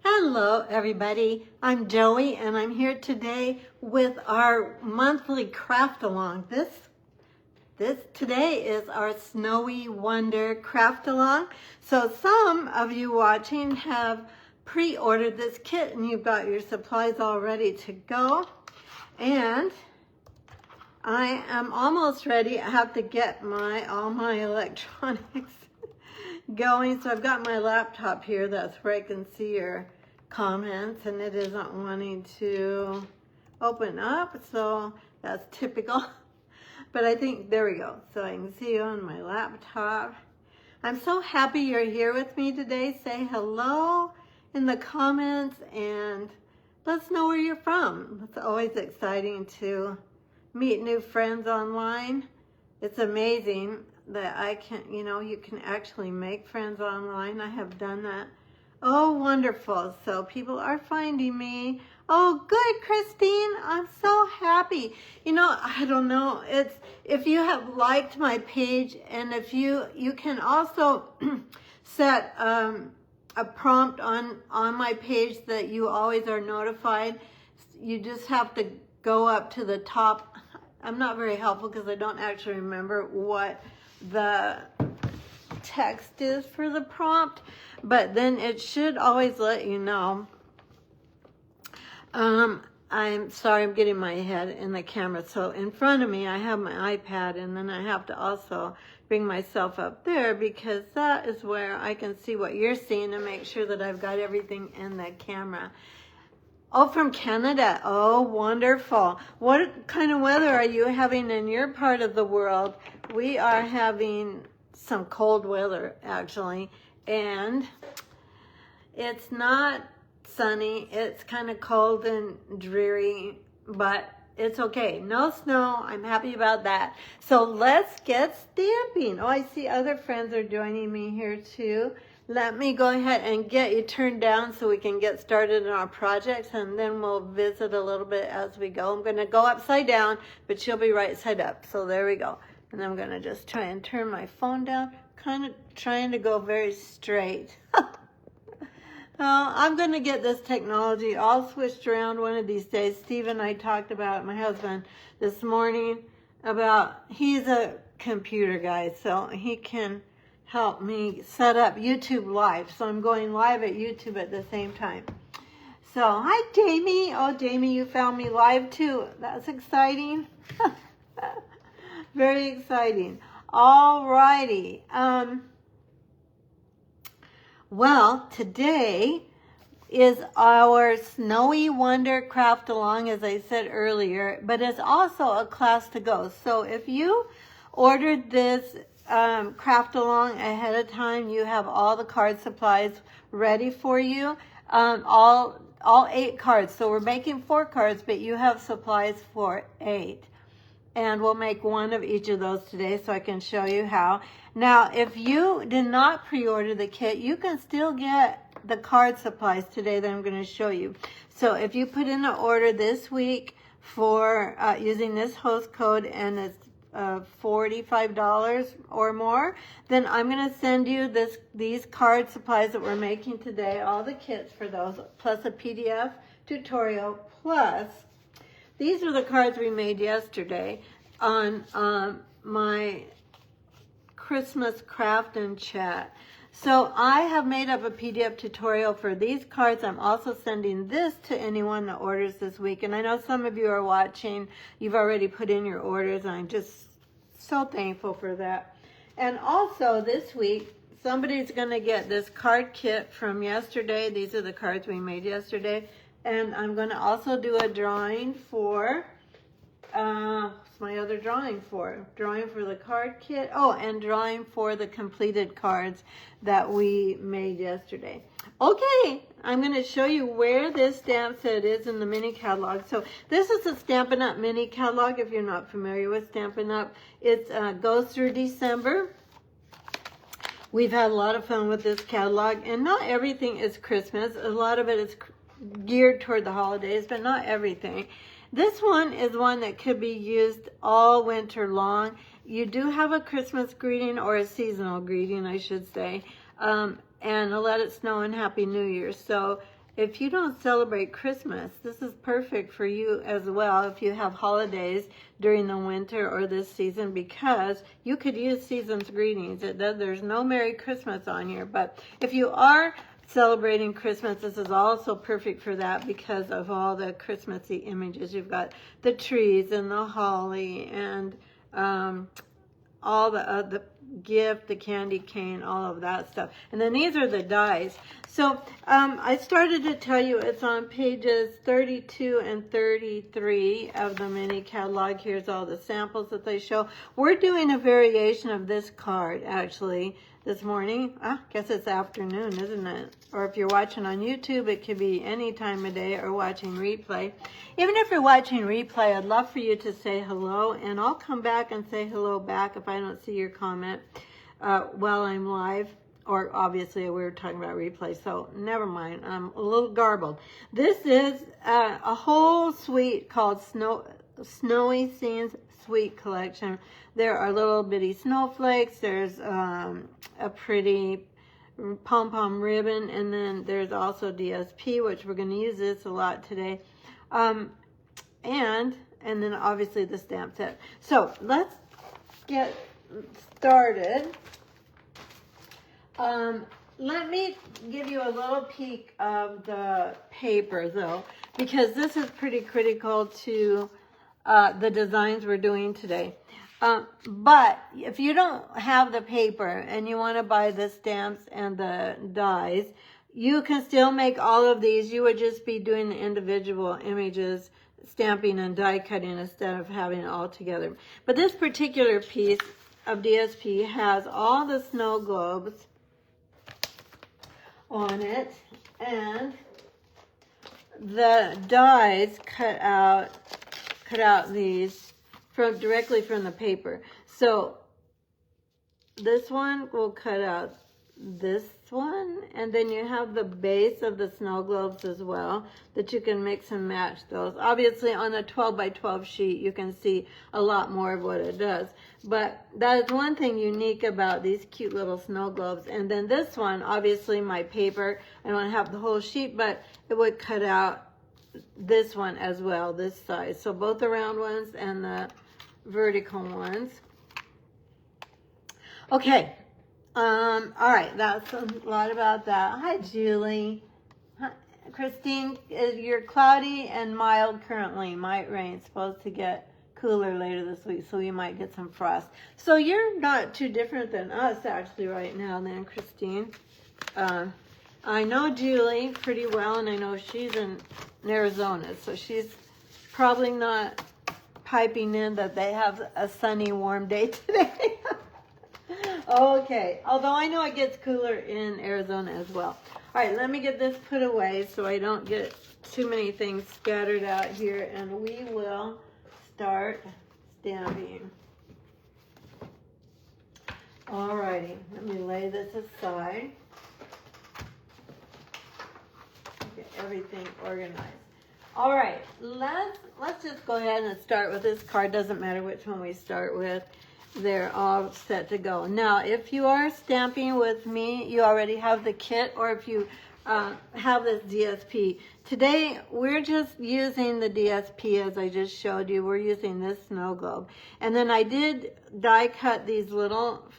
Hello everybody, I'm Joey and I'm here today with our monthly craft along. Today is our Snowy Wonder craft along. So some of you watching have pre-ordered this kit and you've got your supplies all ready to go. And I am almost ready. I have to get all my electronics going. So I've got my laptop here. That's where I can see your comments, and it isn't wanting to open up, so that's typical. But I think, there we go. So I can see you on my laptop. I'm so happy you're here with me today. Say hello in the comments and let's know where you're from. It's always exciting to meet new friends online. It's amazing that you can actually make friends online. I have done that. Oh, wonderful. So people are finding me. Oh, good, Christine. I'm so happy. I don't know. If you have liked my page, and if you can also set a prompt on my page that you always are notified. You just have to go up to the top. I'm not very helpful because I don't actually remember what the text is for the prompt, but then it should always let you know. I'm sorry, I'm getting my head in the camera. So in front of me I have my iPad, and then I have to also bring myself up there because that is where I can see what you're seeing and make sure that I've got everything in the camera. Oh, from Canada. Oh, wonderful. What kind of weather are you having in your part of the world? We are having some cold weather, actually, and it's not sunny. It's kind of cold and dreary, but it's okay. No snow. I'm happy about that. So let's get stamping. Oh, I see other friends are joining me here too. Let me go ahead and get you turned down so we can get started in our projects, and then we'll visit a little bit as we go. I'm going to go upside down, but she'll be right side up. So there we go. And I'm going to just try and turn my phone down, kind of trying to go very straight. I'm going to get this technology all switched around one of these days. Steve and I talked about, my husband, this morning about, he's a computer guy, so he can help me set up YouTube Live. So I'm going live at YouTube at the same time. So, hi, Jamie. Oh, Jamie, you found me live too. That's exciting. Very exciting. All righty. Well, today is our Snowy Wonder Craft Along, as I said earlier, but it's also a class to go. So if you ordered this craft along ahead of time, you have all the card supplies ready for you. All 8 cards. So we're making 4 cards, but you have supplies for 8. And we'll make one of each of those today so I can show you how. Now, if you did not pre-order the kit, you can still get the card supplies today that I'm going to show you. So if you put in an order this week for using this host code, and it's $45 or more, then I'm going to send you these card supplies that we're making today, all the kits for those, plus a PDF tutorial, plus these are the cards we made yesterday on my Christmas craft and chat. So I have made up a PDF tutorial for these cards. I'm also sending this to anyone that orders this week. And I know some of you are watching. You've already put in your orders. And I'm just so thankful for that. And also this week, somebody's going to get this card kit from yesterday. These are the cards we made yesterday. And I'm going to also do a drawing for, what's my other drawing for? Drawing for the card kit. Oh, and drawing for the completed cards that we made yesterday. Okay, I'm going to show you where this stamp set is in the mini catalog. So this is a Stampin' Up! Mini catalog. If you're not familiar with Stampin' Up!, it goes through December. We've had a lot of fun with this catalog, and not everything is Christmas. A lot of it is geared toward the holidays, but not everything. This one is one that could be used all winter long. You do have a Christmas greeting, or a seasonal greeting, I should say, and a Let It Snow and Happy New Year. So if you don't celebrate Christmas, this is perfect for you as well if you have holidays during the winter or this season, because you could use season's greetings. There's no Merry Christmas on here, but if you are celebrating Christmas, this is also perfect for that because of all the Christmassy images. You've got the trees and the holly and all the gift, the candy cane, all of that stuff. And then these are the dies. So I started to tell you it's on pages 32 and 33 of the mini catalog. Here's all the samples that they show. We're doing a variation of this card actually this morning. I guess it's afternoon, isn't it? Or if you're watching on YouTube, it could be any time of day, or watching replay. Even if you're watching replay, I'd love for you to say hello, and I'll come back and say hello back if I don't see your comment while I'm live. Or obviously we were talking about replay, so never mind. I'm a little garbled. This is a whole suite called Snowy Scenes Suite Collection. There are little bitty snowflakes. There's a pretty pom-pom ribbon, and then there's also DSP, which we're going to use this a lot today. And then obviously the stamp set. So let's get started. Let me give you a little peek of the paper though, because this is pretty critical to the designs we're doing today. But if you don't have the paper and you want to buy the stamps and the dies, you can still make all of these. You would just be doing the individual images, stamping and die cutting instead of having it all together. But this particular piece of DSP has all the snow globes on it, and the dies cut out these directly from the paper. So this one will cut out this one, and then you have the base of the snow globes as well that you can mix and match those. Obviously on a 12 by 12 sheet you can see a lot more of what it does, but that is one thing unique about these cute little snow globes. And then this one, obviously my paper, I don't have the whole sheet, but it would cut out this one as well, this size. So both the round ones and the vertical ones. Okay. All right, that's a lot about that. Hi, Julie. Hi, Christine, you're cloudy and mild currently. Might rain. Supposed to get cooler later this week, so we might get some frost. So you're not too different than us actually right now then, Christine. I know Julie pretty well, and I know she's in Arizona, so she's probably not piping in that they have a sunny, warm day today. Okay, although I know it gets cooler in Arizona as well. All right, let me get this put away so I don't get too many things scattered out here, and we will start stamping. All righty, let me lay this aside. Get everything organized. All right, let's just go ahead and start with this card. Doesn't matter which one we start with. They're all set to go. Now, if you are stamping with me, you already have the kit, or if you have this DSP. Today, we're just using the DSP as I just showed you. We're using this snow globe. And then I did die cut these little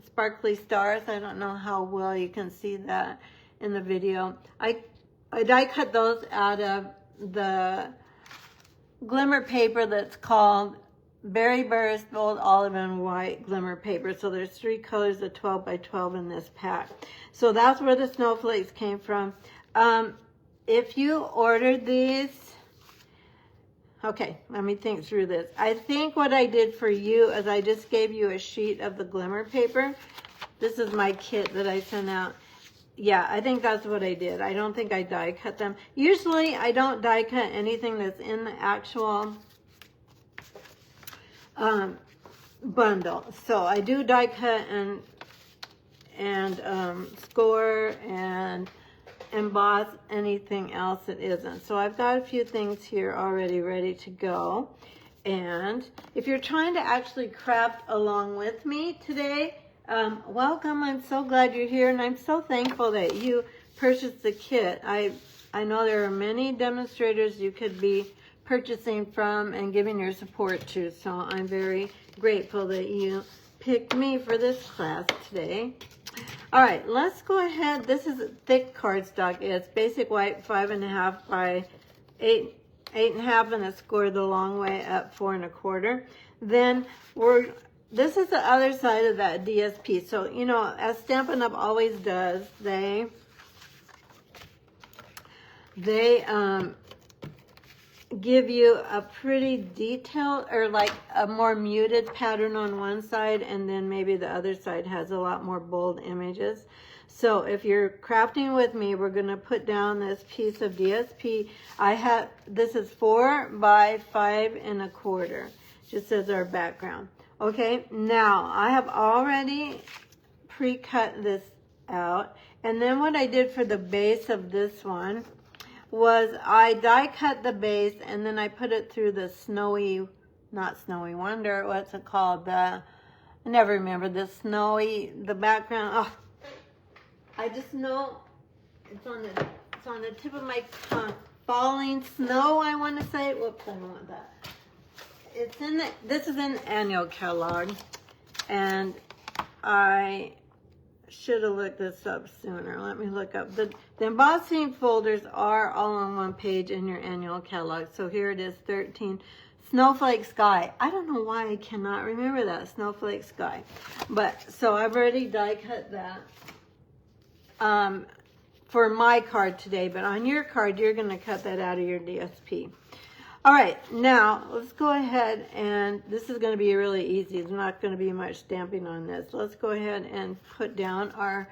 sparkly stars. I don't know how well you can see that in the video. I die cut those out of the glimmer paper that's called Berry Burst Gold, Olive, and White glimmer paper. So there's 3 colors of 12 by 12 in this pack. So that's where the snowflakes came from. If you ordered these, okay, let me think through this. I think what I did for you is I just gave you a sheet of the glimmer paper. This is my kit that I sent out. Yeah, I think that's what I did. I don't think I die cut them. Usually I don't die cut anything that's in the actual bundle. So I do die cut and score and emboss anything else that isn't. So I've got a few things here already ready to go. And if you're trying to actually craft along with me today, welcome. I'm so glad you're here, and I'm so thankful that you purchase the kit. I know there are many demonstrators you could be purchasing from and giving your support to, so I'm very grateful that you picked me for this class today. All right, let's go ahead. This is thick cardstock. It's basic white 5.5 by 8.5, and it's scored the long way up 4 1/4. Then this is the other side of that DSP. So, you know, as Stampin' Up! Always does, they give you a pretty detailed, or like a more muted pattern on one side, and then maybe the other side has a lot more bold images. So if you're crafting with me, we're going to put down this piece of DSP. This is 4 by 5 1/4, just as our background. Okay, now I have already pre-cut this out, and then what I did for the base of this one was I die cut the base, and then I put it through the not Snowy Wonder, what's it called? I never remember the background. Oh, I just know it's on the tip of my tongue. Falling Snow, I want to say. Whoops, I don't want that. This is an annual catalog, and I should have looked this up sooner. Let me look up. The embossing folders are all on one page in your annual catalog. So here it is, 13. Snowflake Sky. I don't know why I cannot remember that. Snowflake Sky. But, so I've already die cut that for my card today. But on your card, you're going to cut that out of your DSP. All right, now let's go ahead, and this is going to be really easy. There's not going to be much stamping on this. Let's go ahead and put down our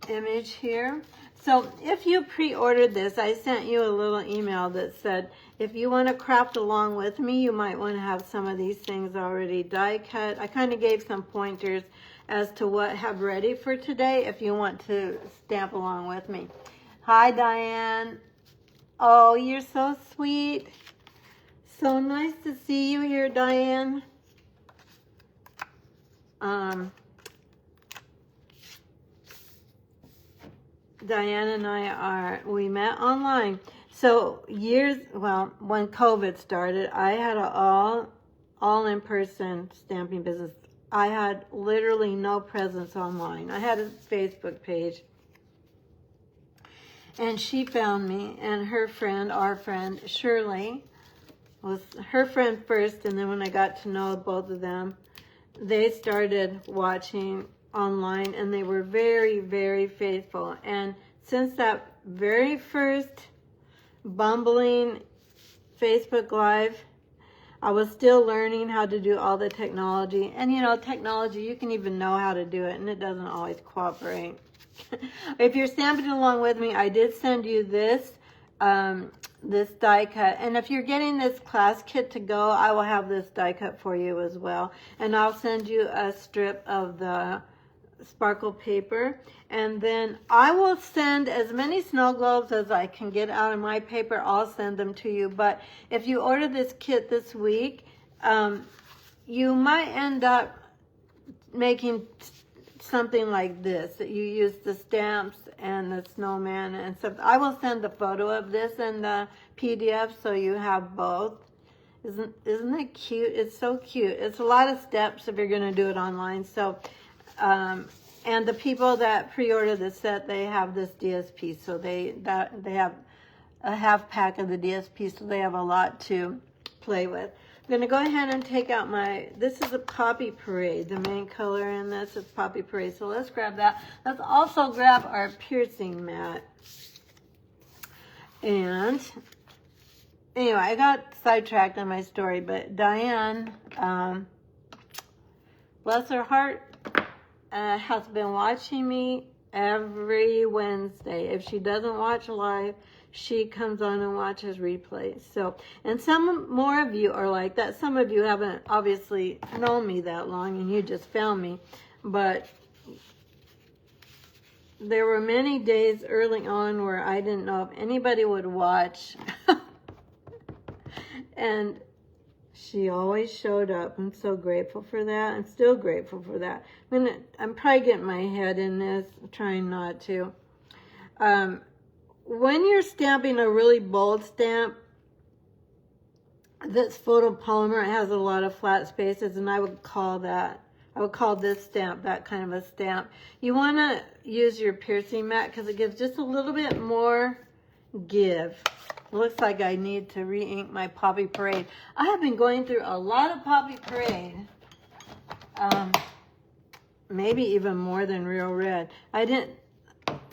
image here. So if you pre-ordered this, I sent you a little email that said, if you want to craft along with me, you might want to have some of these things already die cut. I kind of gave some pointers as to what I have ready for today if you want to stamp along with me. Hi, Diane. Oh, you're so sweet. So nice to see you here, Diane. Diane and we met online. So when COVID started, I had an all in-person stamping business. I had literally no presence online. I had a Facebook page. And she found me, and her friend, our friend, Shirley, was her friend first, and then when I got to know both of them, they started watching online, and they were very, very faithful. And since that very first bumbling Facebook Live, I was still learning how to do all the technology. And you know, technology, you can even know how to do it, and it doesn't always cooperate. If you're stamping along with me, I did send you this die cut, and if you're getting this class kit to go, I will have this die cut for you as well, and I'll send you a strip of the sparkle paper, and then I will send as many snow globes as I can get out of my paper. I'll send them to you. But if you order this kit this week, you might end up making something like this, that you use the stamps and the snowman and stuff. I will send the photo of this in the PDF so you have both. Isn't it cute? It's so cute. It's a lot of steps if you're going to do it online. So, and the people that pre-order the set, they have this DSP, so they have a half pack of the DSP, so they have a lot to play with. I'm going to go ahead and take out this is a Poppy Parade. The main color in this is Poppy Parade. So let's grab that. Let's also grab our piercing mat. And anyway, I got sidetracked on my story, but Diane, bless her heart, has been watching me every Wednesday. If she doesn't watch live, she comes on and watches replays. So, and some more of you are like that. Some of you haven't obviously known me that long, and you just found me. But there were many days early on where I didn't know if anybody would watch. And she always showed up. I'm so grateful for that. I'm still grateful for that. I'm probably getting my head in this, trying not to. When you're stamping a really bold stamp that's photopolymer, it has a lot of flat spaces, and I would call this stamp that kind of a stamp. You want to use your piercing mat because it gives just a little bit more give. It looks like I need to re-ink my Poppy Parade. I have been going through a lot of Poppy Parade. Maybe even more than Real Red. I didn't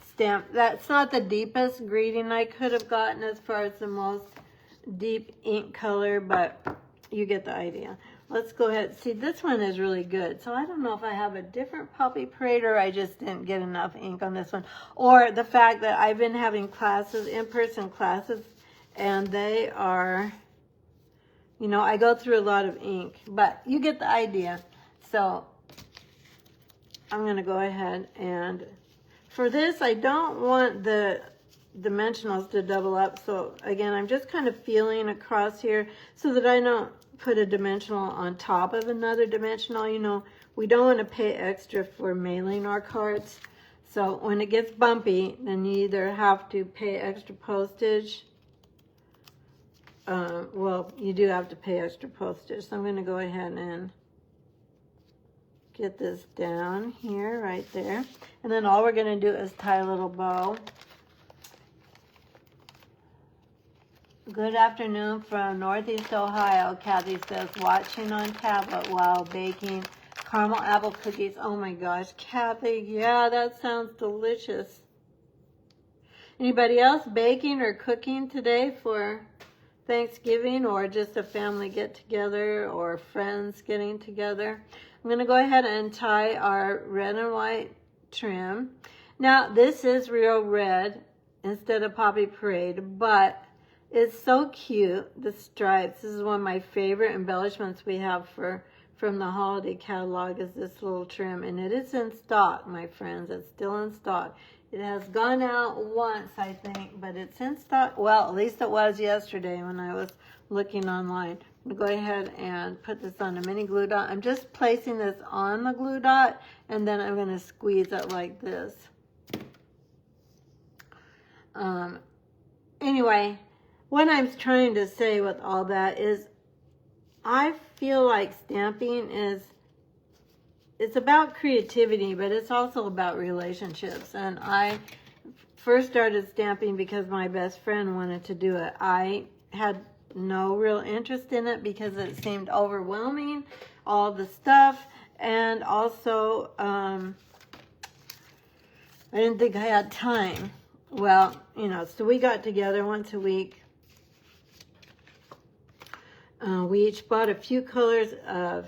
stamp. That's not the deepest greeting I could have gotten as far as the most deep ink color, but you get the idea. Let's go ahead. See, this one is really good. So I don't know if I have a different Poppy Parade or I just didn't get enough ink on this one. Or the fact that I've been having classes, in-person classes, and they are, you know, I go through a lot of ink. But you get the idea. So I'm going to go ahead and, for this, I don't want the dimensionals to double up. So again, I'm just kind of feeling across here so that I don't put a dimensional on top of another dimensional. You know, we don't want to pay extra for mailing our cards. So when it gets bumpy, then you either have to pay extra postage. Well, you do have to pay extra postage. So I'm going to go ahead and get this down here, right there. And then all we're going to do is tie a little bow. Good afternoon from Northeast Ohio, Kathy says, watching on tablet while baking caramel apple cookies. Oh my gosh, Kathy, yeah, that sounds delicious. Anybody else baking or cooking today for Thanksgiving, or just a family get-together or friends getting together? I'm going to go ahead and tie our red and white trim. Now, this is Real Red instead of Poppy Parade, but it's so cute, the stripes. This is one of my favorite embellishments we have from the holiday catalog, is this little trim. And it is in stock, my friends. It's still in stock. It has gone out once, I think, but it's in stock. Well, at least it was yesterday when I was looking online. I'm going to go ahead and put this on a mini glue dot. I'm just placing this on the glue dot, and then I'm going to squeeze it like this. Anyway, what I'm trying to say with all that is I feel like stamping it's about creativity, but it's also about relationships. And I first started stamping because my best friend wanted to do it. I had no real interest in it because it seemed overwhelming, all the stuff, and also I didn't think I had time. Well, you know, so we got together once a week. We each bought a few colors of,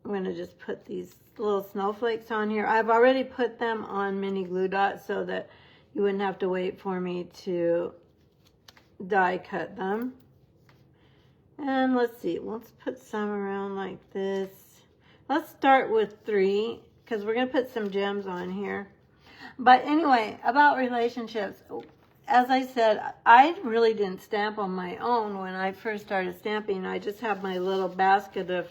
I'm going to just put these little snowflakes on here. I've already put them on mini glue dots so that you wouldn't have to wait for me to die cut them. And let's see, let's put some around like this. Let's start with 3 because we're going to put some gems on here. But anyway, about relationships. As I said, I really didn't stamp on my own when I first started stamping. I just had my little basket of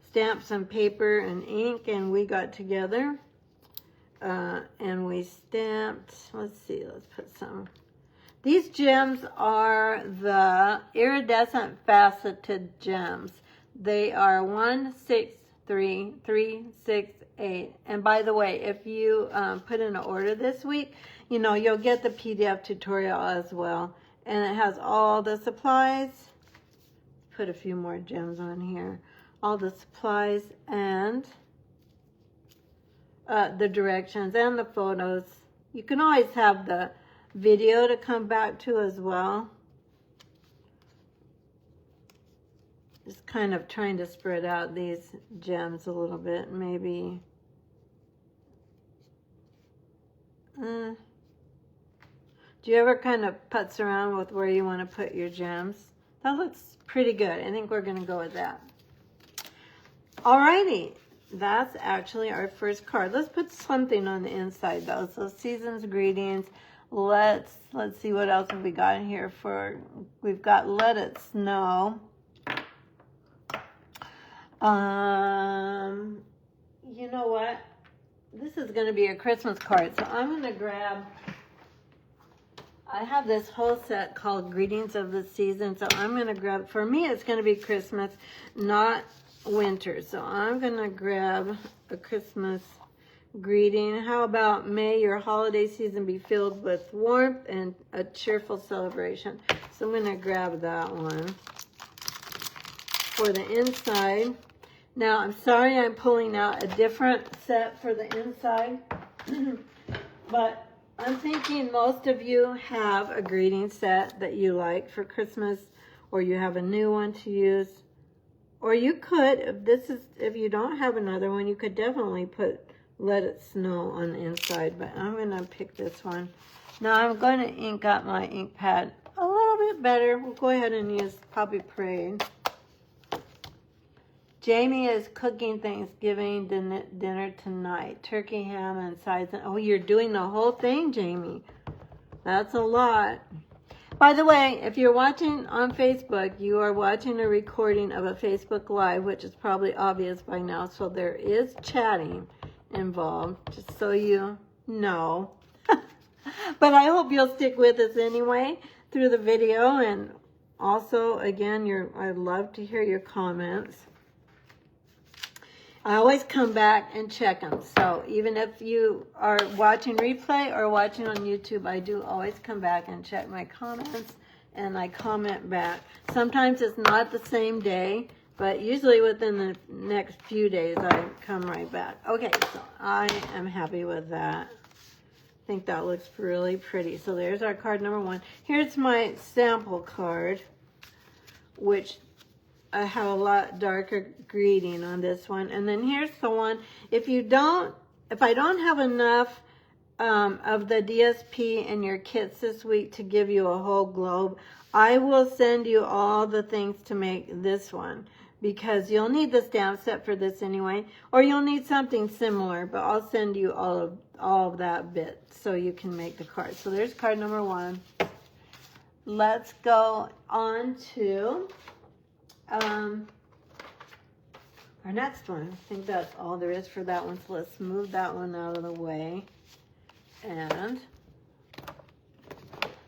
stamps and paper and ink, and we got together and we stamped. Let's see, let's put some. These gems are the iridescent faceted gems. They are 1, 6, 3, 3, 6, 8. And by the way, if you put in an order this week, you know, you'll get the PDF tutorial as well. And it has all the supplies. Put a few more gems on here. All the supplies and the directions and the photos. You can always have the video to come back to as well. Just kind of trying to spread out these gems a little bit, maybe. Do you ever kind of putz around with where you want to put your gems? That looks pretty good. I think we're going to go with that. Alrighty, that's actually our first card. Let's put something on the inside though. So season's greetings. Let's see what else have we got here for. We've got Let It Snow. You know what? this is going to be a Christmas card. So I'm going to grab, I have this whole set called Greetings of the Season. So I'm going to grab, for me it's going to be Christmas, not winter. So I'm going to grab a Christmas greeting. How about may your holiday season be filled with warmth and a cheerful celebration. So I'm going to grab that one. For the inside, now I'm sorry I'm pulling out a different set for the inside, but I'm thinking most of you have a greeting set that you like for Christmas, or you have a new one to use, or you could, if you don't have another one, you could definitely put Let It Snow on the inside, but I'm going to pick this one. Now I'm going to ink up my ink pad a little bit better. We'll go ahead and use Poppy Parade. Jamie is cooking Thanksgiving dinner tonight. Turkey, ham, and sides. Oh, you're doing the whole thing, Jamie. That's a lot. By the way, if you're watching on Facebook, you are watching a recording of a Facebook Live, which is probably obvious by now. So there is chatting involved, just so you know. But I hope you'll stick with us anyway through the video. And also, again, I'd love to hear your comments. I always come back and check them. So even if you are watching replay or watching on YouTube, I do always come back and check my comments, and I comment back. Sometimes it's not the same day, but usually within the next few days, I come right back. Okay, so I am happy with that. I think that looks really pretty. So there's our card number one. Here's my sample card, which I have a lot darker greeting on this one. And then here's the one. If I don't have enough of the DSP in your kits this week to give you a whole globe, I will send you all the things to make this one, because you'll need the stamp set for this anyway, or you'll need something similar, but I'll send you all of that bit so you can make the card. So there's card number one. Let's go on to our next one. I think that's all there is for that one. So let's move that one out of the way. And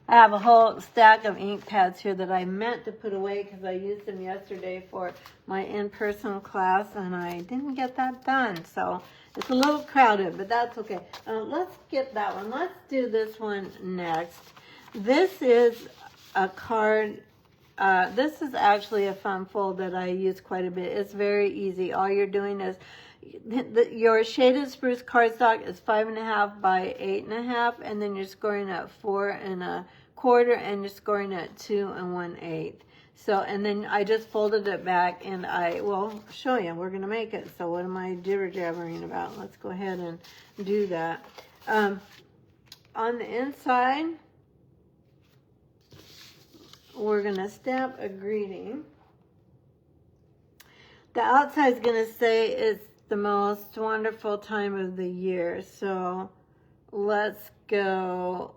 I have a whole stack of ink pads here that I meant to put away because I used them yesterday for my in-person class, and I didn't get that done. So it's a little crowded, but that's okay. Let's skip that one. Let's do this one next. This is a card. This is actually a fun fold that I use quite a bit. It's very easy. All you're doing is, your shaded spruce cardstock is 5.5 by 8.5, and then you're scoring at 4 1/4, and you're scoring at 2 1/8. So, and then I just folded it back, and I will show you. We're going to make it. So what am I jibber-jabbering about? Let's go ahead and do that. On the inside, we're going to stamp a greeting. The outside is going to say it's the most wonderful time of the year. So let's go.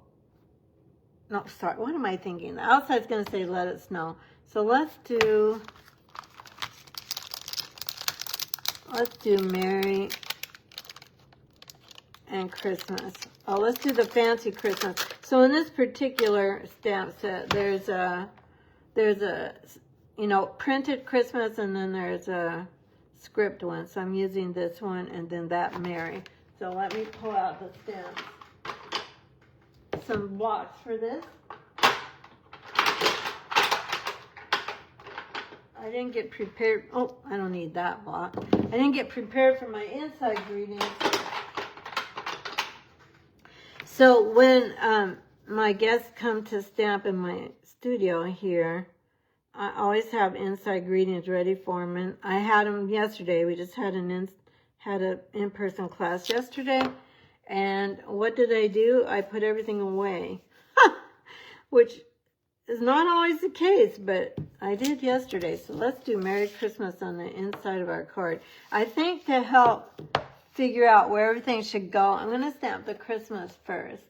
No, sorry. What am I thinking? The outside is going to say let it snow. So let's do Merry and Christmas. Oh, let's do the fancy Christmas. So in this particular stamp set, there's a printed Christmas, and then there's a script one. So I'm using this one and then that Merry. So let me pull out the stamps. Some blocks for this. I didn't get prepared. Oh, I don't need that block. I didn't get prepared for my inside greetings. So when my guests come to stamp in my studio here, I always have inside greetings ready for them. And I had them yesterday. We just had an in-person class yesterday. And what did I do? I put everything away, which is not always the case, but I did yesterday. So let's do Merry Christmas on the inside of our card. I think to help figure out where everything should go, I'm going to stamp the Christmas first.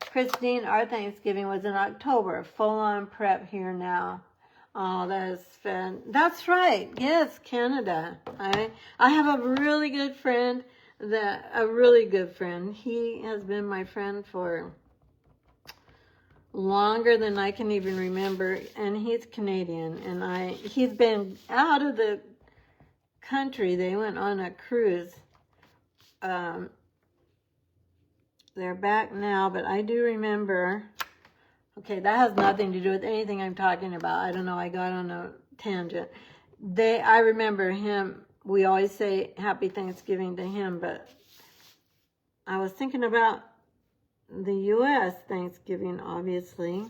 Christine, our Thanksgiving was in October. Full-on prep here now. Oh, that is fun. That's right. Yes, Canada. I have a really good friend a really good friend. He has been my friend for longer than I can even remember, and he's Canadian, and he's been out of the country. They went on a cruise. They're back now, but I do remember. Okay, that has nothing to do with anything I'm talking about. I don't know, I got on a tangent. I remember him. We always say Happy Thanksgiving to him, but I was thinking about the U.S. Thanksgiving, obviously.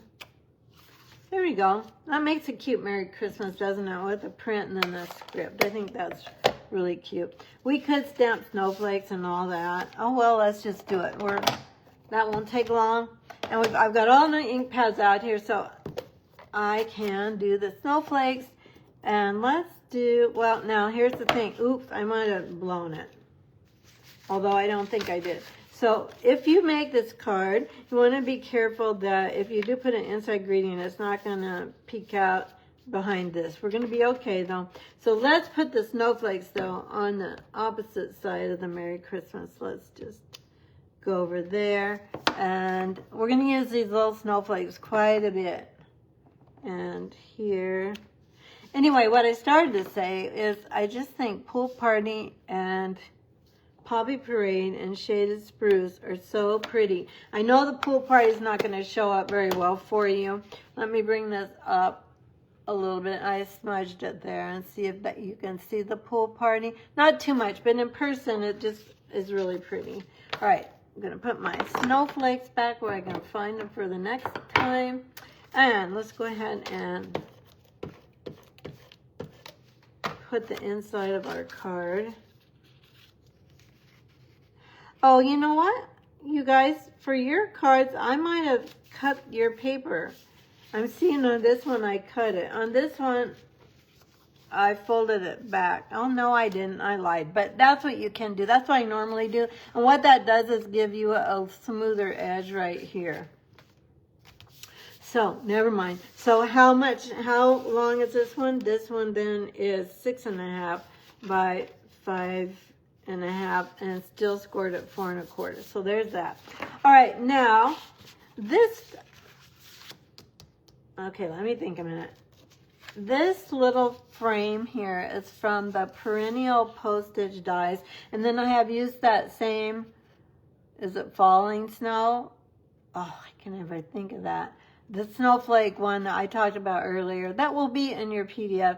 There we go. That makes a cute Merry Christmas, doesn't it? With the print and then the script. I think that's really cute. We could stamp snowflakes and all that. Oh, well, let's just do it. That won't take long. And I've got all the ink pads out here, so I can do the snowflakes. And let's do, well, now here's the thing. Oops, I might have blown it. Although I don't think I did. So if you make this card, you want to be careful that if you do put an inside greeting, it's not going to peek out behind this. We're going to be okay, though. So let's put the snowflakes, though, on the opposite side of the Merry Christmas. Let's just go over there. And we're going to use these little snowflakes quite a bit. And here. Anyway, what I started to say is I just think Pool Party and Poppy Parade and Shaded Spruce are so pretty. I know the Pool Party is not going to show up very well for you. Let me bring this up a little bit. I smudged it there and see if that you can see the Pool Party. Not too much, but in person it just is really pretty. All right, I'm going to put my snowflakes back where I can find them for the next time. And let's go ahead and put the inside of our card. Oh, you know what? You guys, for your cards, I might have cut your paper. I'm seeing on this one I cut it. On this one, I folded it back. Oh, no, I didn't. I lied. But that's what you can do. That's what I normally do. And what that does is give you a smoother edge right here. So, never mind. So, how long is this one? This one then is 6.5 by 5.5, and still scored at 4 1/4. So there's that. All right, now this. Okay, let me think a minute. This little frame here is from the Perennial Postage Dies, and then I have used that same. Is it Falling Snow? Oh, I can't even think of that. The snowflake one that I talked about earlier. That will be in your PDF.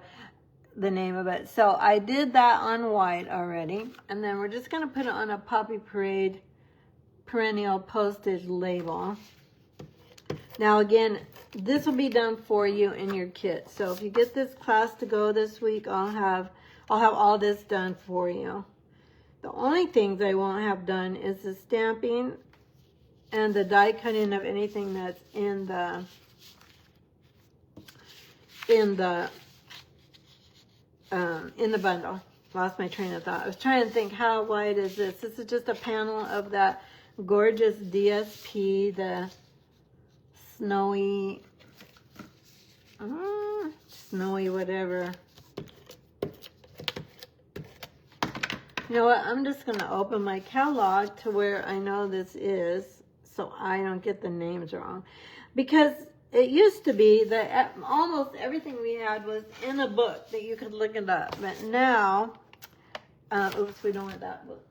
The name of it. So I did that on white already, and then we're just going to put it on a Poppy Parade Perennial Postage label. Now again, this will be done for you in your kit. So if you get this class to go this week, I'll have all this done for you. The only things I won't have done is the stamping and the die cutting of anything that's in the bundle. Lost my train of thought. I was trying to think, how wide is this? This is just a panel of that gorgeous DSP, the snowy whatever. You know what? I'm just going to open my catalog to where I know this is, so I don't get the names wrong. Because it used to be that almost everything we had was in a book that you could look it up. But now, oops, we don't want that book.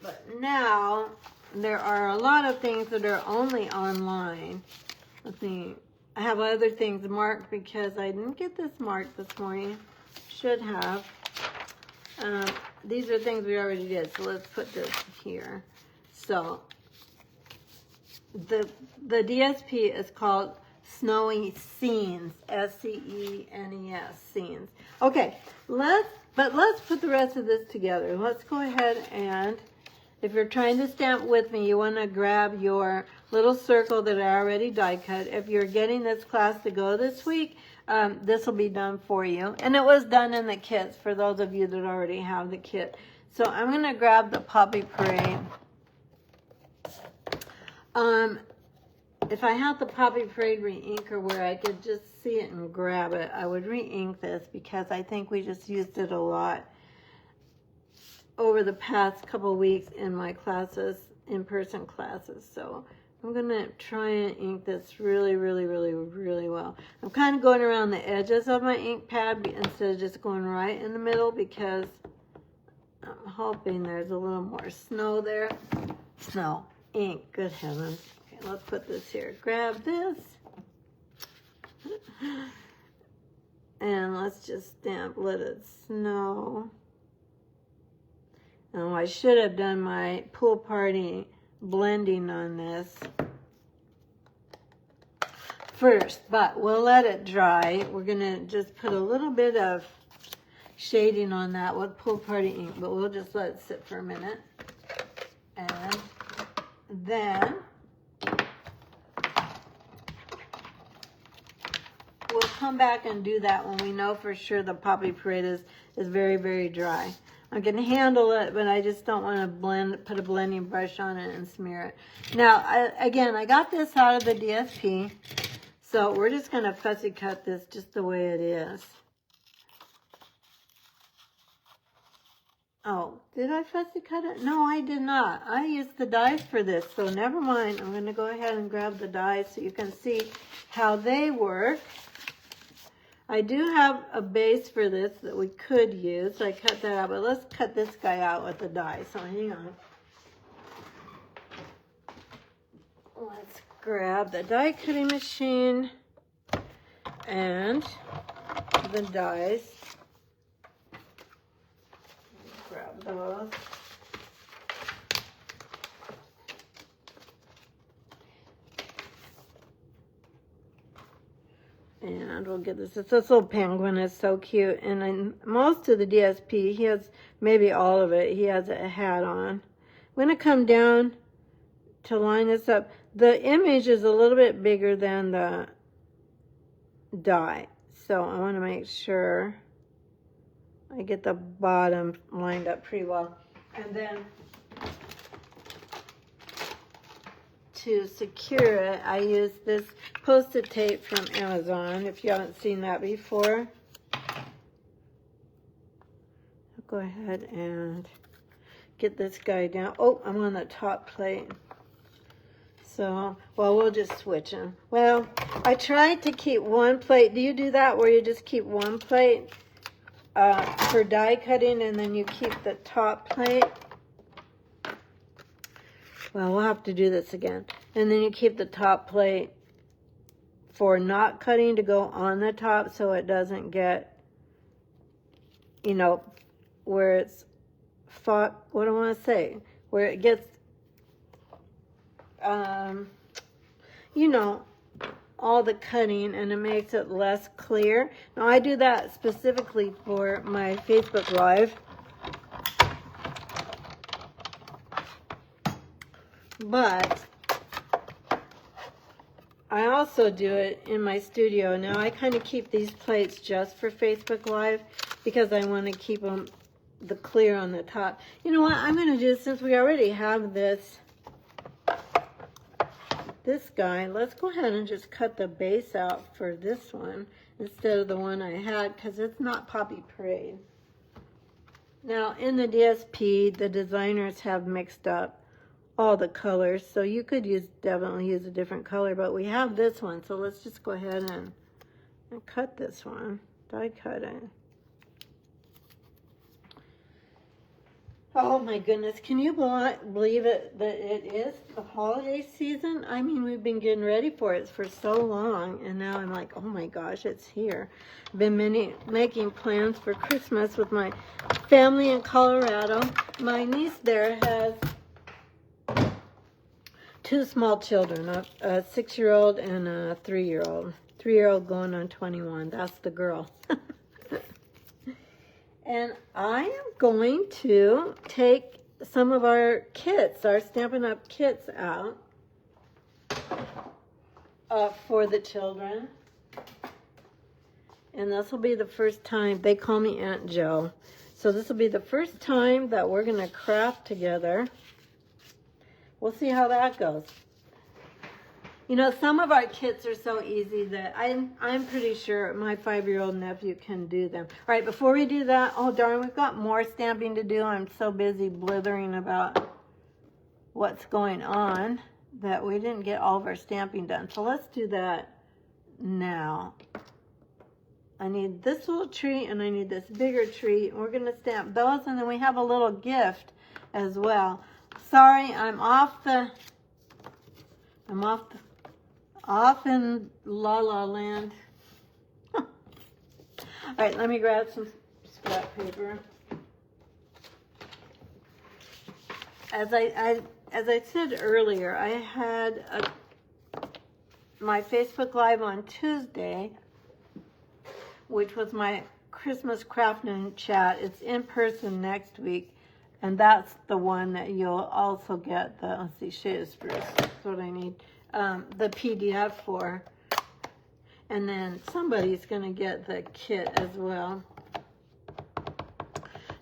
But now, there are a lot of things that are only online. Let's see. I have other things marked because I didn't get this marked this morning. Should have. These are things we already did. So let's put this here. So, the DSP is called Snowy Scenes, S-C-E-N-E-S, Scenes. Okay, let's put the rest of this together. Let's go ahead and, if you're trying to stamp with me, you want to grab your little circle that I already die cut. If you're getting this class to go this week, this will be done for you. And it was done in the kits for those of you that already have the kit. So I'm going to grab the Poppy Parade. If I had the Poppy Parade re-inker where I could just see it and grab it, I would re-ink this because I think we just used it a lot. over the past couple weeks in my classes, in-person classes. So I'm going to try and ink this really, really, really, really well. I'm kind of going around the edges of my ink pad instead of just going right in the middle, because I'm hoping there's a little more snow there. Snow, ink, good heavens. Okay, let's put this here. Grab this. And let's just stamp Let It Snow. Oh, I should have done my pool party blending on this first, but we'll let it dry. We're gonna just put a little bit of shading on that with pool party ink, but we'll just let it sit for a minute. And then we'll come back and do that when we know for sure the Poppy Parade is very, very dry. I can handle it, but I just don't want to put a blending brush on it and smear it. Now, I got this out of the DSP, so we're just going to fussy cut this just the way it is. Oh, did I fussy cut it? No, I did not. I used the dies for this, so never mind. I'm going to go ahead and grab the dies so you can see how they work. I do have a base for this that we could use. So I cut that out, but let's cut this guy out with the die. So hang on. Let's grab the die cutting machine and the dies. Grab those. And we'll get this. It's this little penguin. It's so cute. And in most of the DSP, he has, maybe all of it, he has a hat on. I'm going to come down to line this up. The image is a little bit bigger than the die. So I want to make sure I get the bottom lined up pretty well. And then to secure it, I use this Post-it tape from Amazon, if you haven't seen that before. I'll go ahead and get this guy down. Oh, I'm on the top plate. So, well, we'll just switch them. Well, I tried to keep one plate. Do you do that where you just keep one plate for die cutting and then you keep the top plate? Well, we'll have to do this again. And then you keep the top plate for not cutting to go on the top so it doesn't get, you know, where it's fought, what do I want to say? Where it gets, you know, all the cutting and it makes it less clear. Now, I do that specifically for my Facebook Live. But I also do it in my studio. Now I kind of keep these plates just for Facebook Live because I want to keep them the clear on the top. You know what I'm going to do, since we already have this guy, let's go ahead and just cut the base out for this one instead of the one I had, because it's not Poppy Parade. Now in the DSP, the designers have mixed up all the colors, so you could definitely use a different color, but we have this one, so let's just go ahead and cut this one, die cut it. Oh my goodness, can you believe it that it is the holiday season? I mean, we've been getting ready for it for so long, and now I'm like, oh my gosh, it's here. I've been making plans for Christmas with my family in Colorado. My niece there has 2 small children, a 6-year-old and a 3-year-old. 3-year-old going on 21. That's the girl. And I am going to take some of our kits, our Stampin' Up! Kits out for the children. And this will be the first time, they call me Aunt Jo. So this will be the first time that we're going to craft together. We'll see how that goes. You know, some of our kits are so easy that I'm pretty sure my 5-year-old nephew can do them. All right, before we do that, oh darn, we've got more stamping to do. I'm so busy blithering about what's going on that we didn't get all of our stamping done. So let's do that now. I need this little tree and I need this bigger tree. We're going to stamp those, and then we have a little gift as well. Sorry, I'm off in La La Land. All right, let me grab some scrap paper. As I said earlier, I had my Facebook Live on Tuesday, which was my Christmas crafting chat. It's in person next week, and that's the one that you'll also get the, let's see, shade of spruce. That's what I need. The PDF for. And then somebody's going to get the kit as well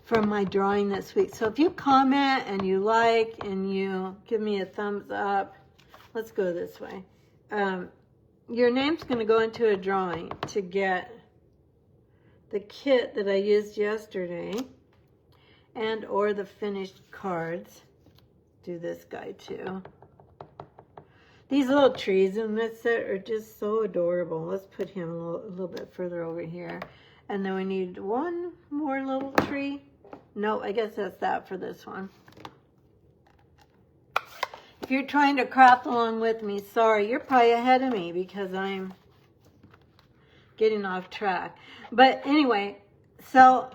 from my drawing this week. So if you comment and you like and you give me a thumbs up, let's go this way. Your name's going to go into a drawing to get the kit that I used yesterday and or the finished cards. Do this guy too. These little trees in this set are just so adorable. Let's put him a little bit further over here. And then we need one more little tree. No, I guess that's that for this one. If you're trying to craft along with me, sorry, you're probably ahead of me because I'm getting off track. But anyway, so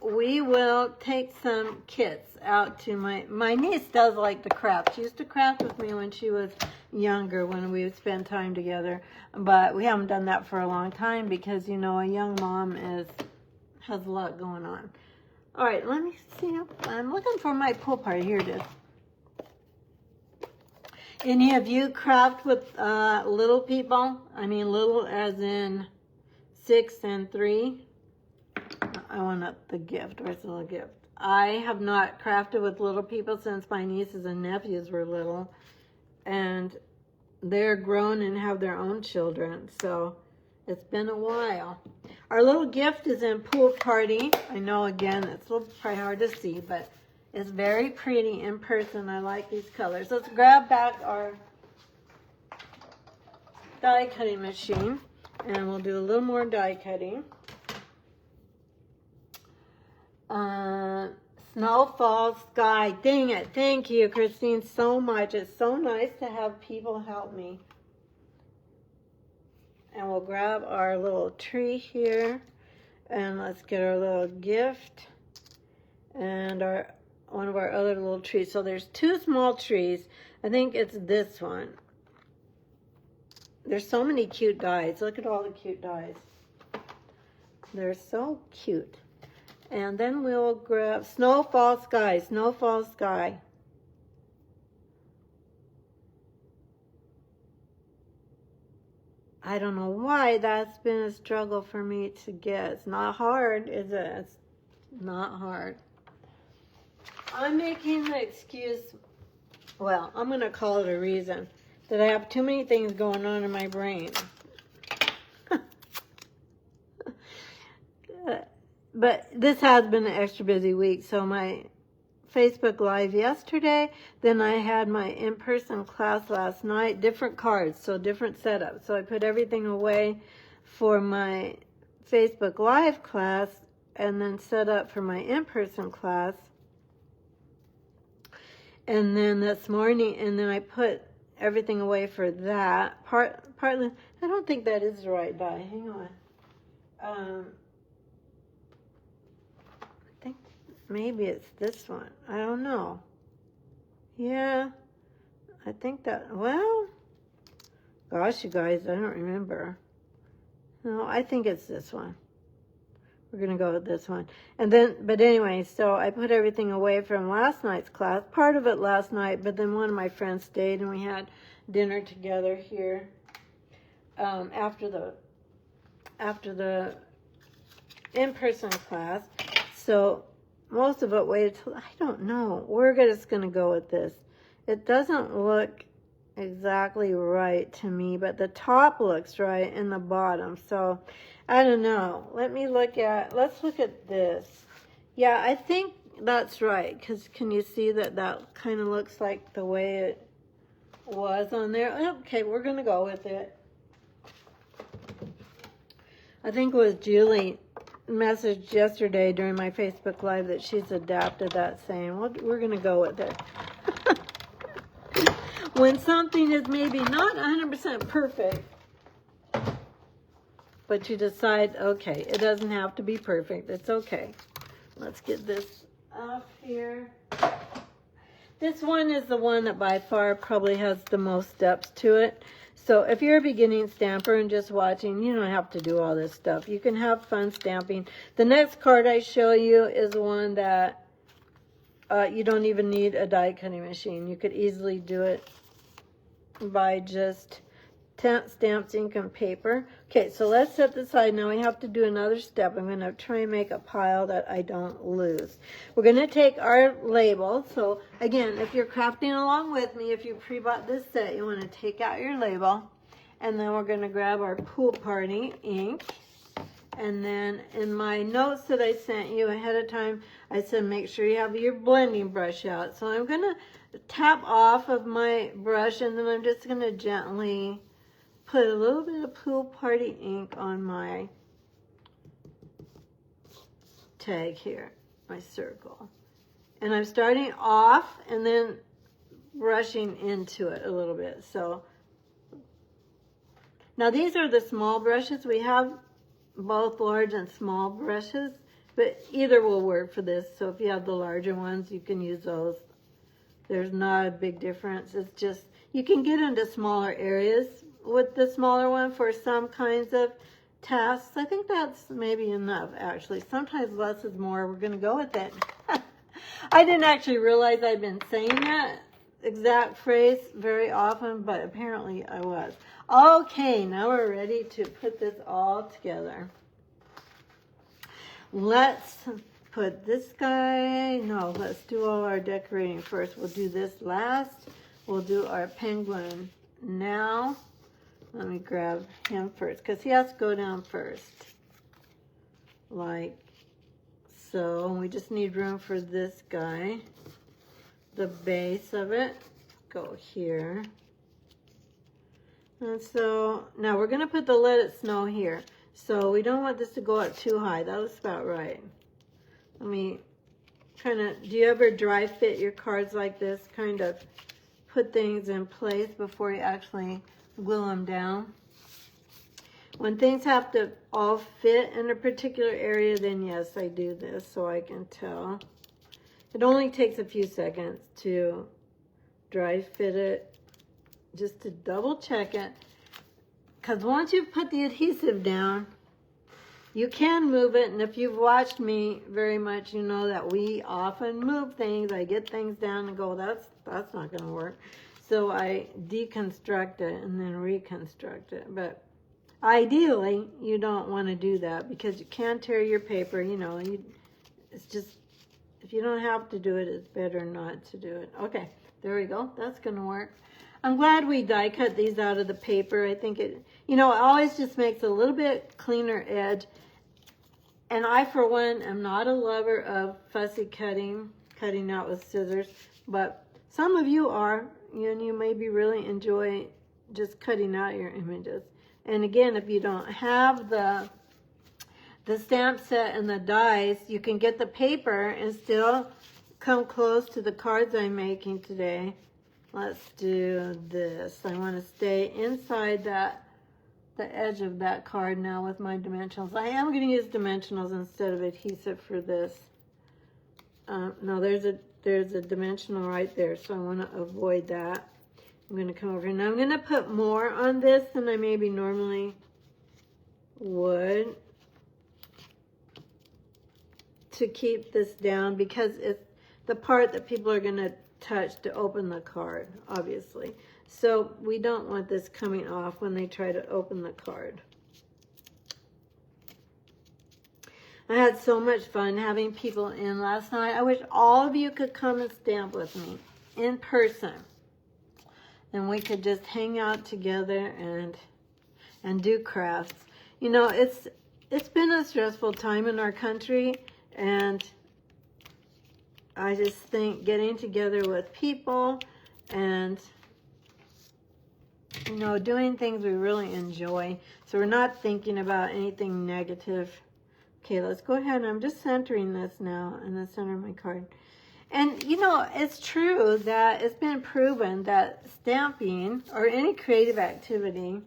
we will take some kits out to my niece does like to craft. She used to craft with me when she was younger, when we would spend time together. But we haven't done that for a long time because, you know, a young mom has a lot going on. All right, let me see. I'm looking for my pull part. Here it is. Any of you craft with little people? I mean little as in 6 and 3. I want the gift. Where's the little gift? I have not crafted with little people since my nieces and nephews were little. And they're grown and have their own children. So it's been a while. Our little gift is in Pool Party. I know, again, it's a little probably hard to see, but it's very pretty in person. I like these colors. Let's grab back our die cutting machine. And we'll do a little more die cutting. Snowfall Sky. Dang it. Thank you, Christine, so much. It's so nice to have people help me. And we'll grab our little tree here. And let's get our little gift. And one of our other little trees. So there's 2 small trees. I think it's this one. There's so many cute dies. Look at all the cute dies. They're so cute. And then we'll grab Snowfall Sky, Snowfall Sky. I don't know why that's been a struggle for me to get. It's not hard, is it? It's not hard. I'm making the excuse, well, I'm going to call it a reason, that I have too many things going on in my brain. But this has been an extra busy week. So my Facebook Live yesterday, then I had my in-person class last night, different cards, so different setups. So I put everything away for my Facebook Live class and then set up for my in-person class. And then this morning, and then I put everything away for that. Partly, I don't think that is the right die. Hang on. I think maybe it's this one. I don't know. Yeah, I think that, well, gosh, you guys, I don't remember. No, I think it's this one. We're going to go with this one. And then, but anyway, so I put everything away from last night's class. Part of it last night, but then one of my friends stayed and we had dinner together here after the in-person class. So most of it waited till, I don't know. We're just going to go with this. It doesn't look exactly right to me, but the top looks right and the bottom. So I don't know. Let's look at this. Yeah, I think that's right, because can you see that that kind of looks like the way it was on there? Okay, we're going to go with it. I think it was Julie messaged yesterday during my Facebook Live that she's adapted that saying. Well, we're going to go with it. When something is maybe not 100% perfect, but you decide, okay, it doesn't have to be perfect. It's okay. Let's get this up here. This one is the one that by far probably has the most steps to it. So if you're a beginning stamper and just watching, you don't have to do all this stuff. You can have fun stamping. The next card I show you is one that you don't even need a die cutting machine. You could easily do it by just stamps, ink, and paper. Okay, so let's set this aside. Now we have to do another step. I'm going to try and make a pile that I don't lose. We're going to take our label. So again, if you're crafting along with me, if you pre-bought this set, you want to take out your label. And then we're going to grab our pool party ink. And then in my notes that I sent you ahead of time, I said make sure you have your blending brush out. So I'm going to tap off of my brush, and then I'm just going to gently put a little bit of pool party ink on my tag here, my circle. And I'm starting off and then brushing into it a little bit. So now these are the small brushes. We have both large and small brushes, but either will work for this. So if you have the larger ones, you can use those. There's not a big difference. It's just, you can get into smaller areas with the smaller one for some kinds of tasks. I think that's maybe enough, actually. Sometimes less is more. We're going to go with it. I didn't actually realize I'd been saying that exact phrase very often, but apparently I was. Okay, now we're ready to put this all together. Let's put this guy, no, let's do all our decorating first. We'll do this last. We'll do our penguin now. Let me grab him first, because he has to go down first. Like so. And we just need room for this guy. The base of it, go here. And so, now we're going to put the Let It Snow here. So we don't want this to go up too high. That was about right. Let me kind of, do you ever dry fit your cards like this? Kind of put things in place before you actually glue them down. When things have to all fit in a particular area, then yes, I do this so I can tell. It only takes a few seconds to dry fit it, just to double check it. Because once you put the adhesive down, you can move it, and if you've watched me very much, you know that we often move things. I get things down and go, that's not going to work. So I deconstruct it and then reconstruct it. But ideally, you don't want to do that because you can tear your paper. You know, it's just, if you don't have to do it, it's better not to do it. Okay, there we go. That's going to work. I'm glad we die cut these out of the paper. I think it, you know, it always just makes a little bit cleaner edge. And I, for one, am not a lover of fussy cutting out with scissors, but some of you are, and you maybe really enjoy just cutting out your images. And again, if you don't have the stamp set and the dies, you can get the paper and still come close to the cards I'm making today. Let's do this. I want to stay inside the edge of that card now with my dimensionals. I am going to use dimensionals instead of adhesive for this. No, there's a dimensional right there, so I want to avoid that. I'm going to come over here. Now I'm going to put more on this than I maybe normally would to keep this down, because it's the part that people are going to touch to open the card, obviously. So we don't want this coming off when they try to open the card. I had so much fun having people in last night. I wish all of you could come and stamp with me in person. and we could just hang out together and do crafts. You know, it's been a stressful time in our country, and I just think getting together with people and, you know, doing things we really enjoy, so we're not thinking about anything negative. Okay, let's go ahead. I'm just centering this now in the center of my card. And, you know, it's true that it's been proven that stamping or any creative activity,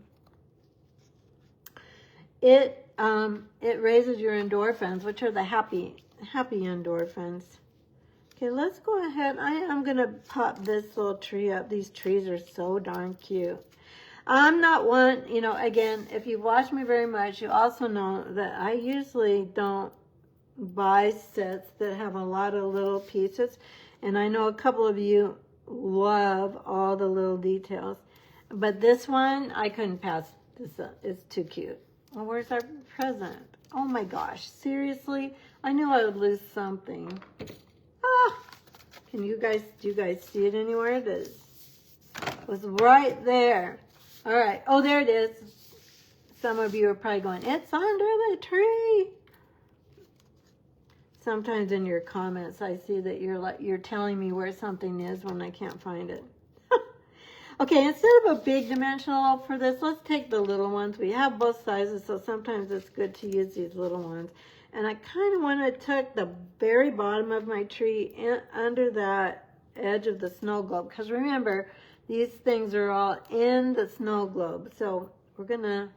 it raises your endorphins, which are the happy endorphins. Okay, let's go ahead. I am going to pop this little tree up. These trees are so darn cute. I'm not one, you know, again, if you've watched me very much, you also know that I usually don't buy sets that have a lot of little pieces. And I know a couple of you love all the little details. But this one, I couldn't pass this up. It's too cute. Well, where's our present? Oh my gosh, seriously? I knew I would lose something. Ah, do you guys see it anywhere? This was right there. All right. Oh, there it is. Some of you are probably going, it's under the tree. Sometimes in your comments, I see that you're telling me where something is when I can't find it. Okay, instead of a big dimensional for this, let's take the little ones. We have both sizes, so sometimes it's good to use these little ones. And I kind of want to tuck the very bottom of my tree under that edge of the snow globe. Because remember, these things are all in the snow globe. So we're going to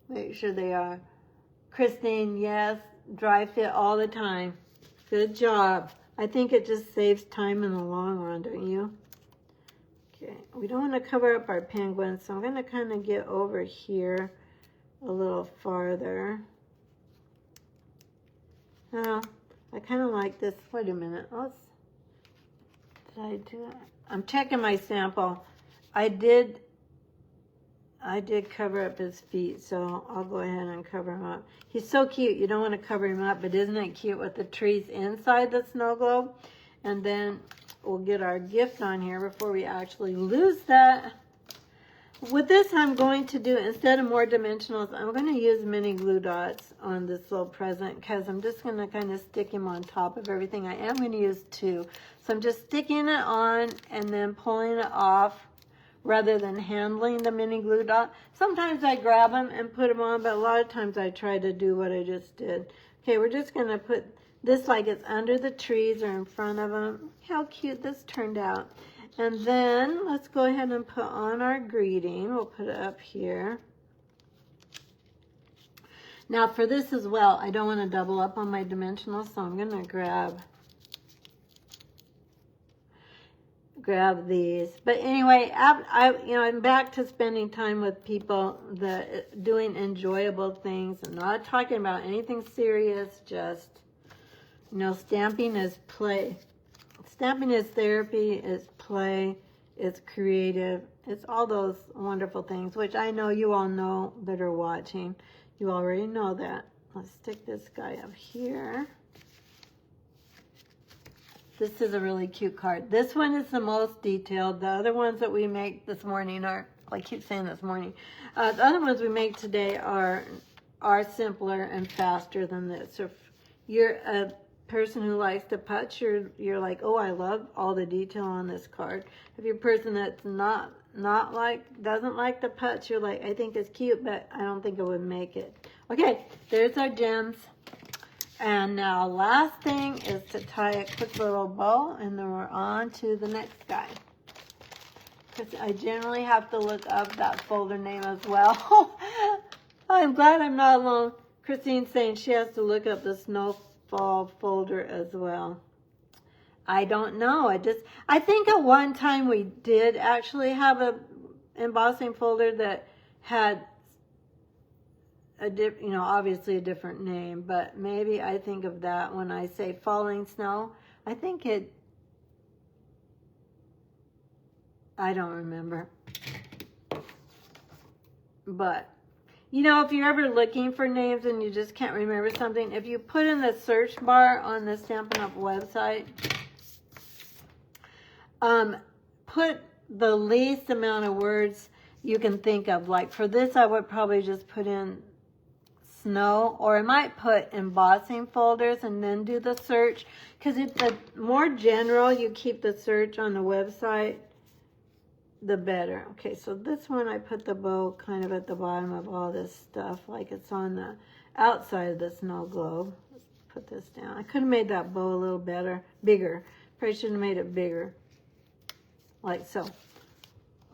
make sure they are. Christine, yes, dry fit all the time. Good job. I think it just saves time in the long run, don't you? Okay, we don't want to cover up our penguins, so I'm going to kind of get over here a little farther. Now, I kind of like this. Wait a minute. Did I do it? I'm checking my sample. I did cover up his feet, so I'll go ahead and cover him up. He's so cute. You don't want to cover him up, but isn't it cute with the trees inside the snow globe? And then we'll get our gift on here before we actually lose that. With this, I'm going to do, instead of more dimensionals, I'm going to use mini glue dots on this little present because I'm just going to kind of stick him on top of everything. I am going to use two. So I'm just sticking it on and then pulling it off rather than handling the mini glue dot. Sometimes I grab them and put them on, but a lot of times I try to do what I just did. Okay, we're just going to put this like it's under the trees or in front of them. How cute this turned out. And then let's go ahead and put on our greeting. We'll put it up here. Now for this as well, I don't want to double up on my dimensionals, so I'm going to grab these. But anyway, I'm back to spending time with people that doing enjoyable things. I'm not talking about anything serious, just, you know, stamping is play. Stamping is therapy, it's play, it's creative, it's all those wonderful things, which I know you all know that are watching. You already know that. Let's stick this guy up here. This is a really cute card. This one is the most detailed. The other ones that we make this morning are, I keep saying this morning, the other ones we make today are simpler and faster than this. So if you're a person who likes to putz, you're like, oh, I love all the detail on this card. If you're a person that's doesn't like the putz, you're like, I think it's cute, but I don't think it would make it. Okay, there's our gems. And now last thing is to tie a quick little bow, and then we're on to the next guy. Because I generally have to look up that folder name as well. I'm glad I'm not alone. Christine's saying she has to look up the Snowfall folder as well. I don't know. I think at one time we did actually have a embossing folder that had obviously a different name, but maybe I think of that when I say falling snow. I don't remember. But, you know, if you're ever looking for names and you just can't remember something, if you put in the search bar on the Stampin' Up website, put the least amount of words you can think of. Like for this, I would probably just put in snow, or I might put embossing folders and then do the search, because if the more general you keep the search on the website, the better. Okay, so this one I put the bow kind of at the bottom of all this stuff, like it's on the outside of the snow globe. Let's put this down. I could have made that bow a little bigger. Probably should have made it bigger, like so.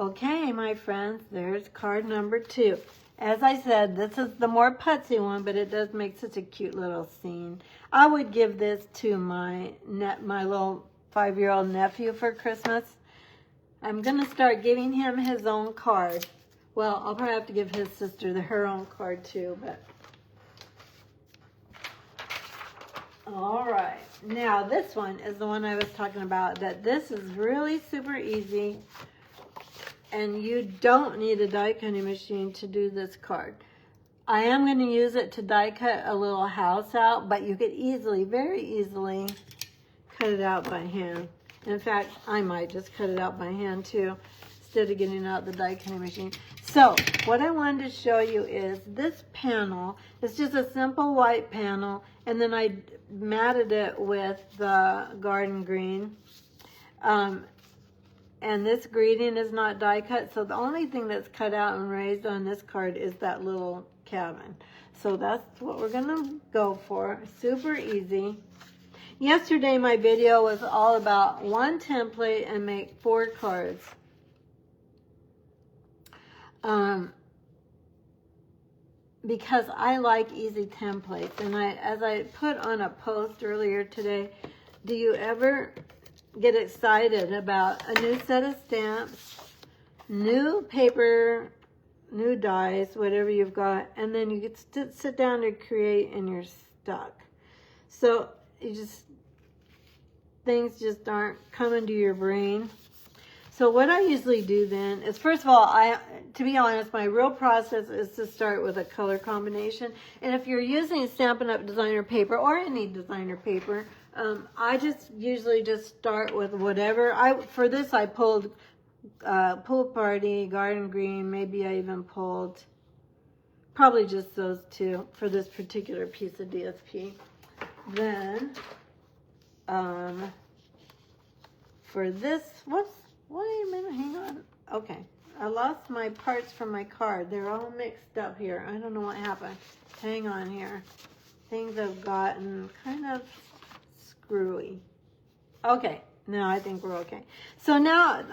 Okay, my friends, there's card number 2. As I said, this is the more putsy one, but it does make such a cute little scene. I would give this to my little 5-year-old nephew for Christmas. I'm going to start giving him his own card. Well, I'll probably have to give his sister her own card too, but... All right. Now, this one is the one I was talking about, that this is really super easy. And you don't need a die cutting machine to do this card. I am going to use it to die cut a little house out, but you could easily, very easily, cut it out by hand. In fact, I might just cut it out by hand too, instead of getting out the die cutting machine. So, what I wanted to show you is this panel. It's just a simple white panel, and then I matted it with the garden green. And this greeting is not die cut, so the only thing that's cut out and raised on this card is that little cabin. So that's what we're gonna go for. Super easy. Yesterday my video was all about one template and make 4 cards. Because I like easy templates, and as I put on a post earlier today, do you ever get excited about a new set of stamps, new paper, new dies, whatever you've got, and then you get sit down to create and you're stuck. So things just aren't coming to your brain. So what I usually do then is, first of all, to be honest, my real process is to start with a color combination. And if you're using Stampin' Up! Designer paper or any designer paper, I just usually just start with whatever. For this, I pulled Pool Party, Garden Green. Maybe I even pulled probably just those 2 for this particular piece of DSP. Then, for this, wait a minute, hang on. Okay, I lost my parts from my card. They're all mixed up here. I don't know what happened. Hang on here. Things have gotten kind of screwy. Okay, now I think we're okay. So now,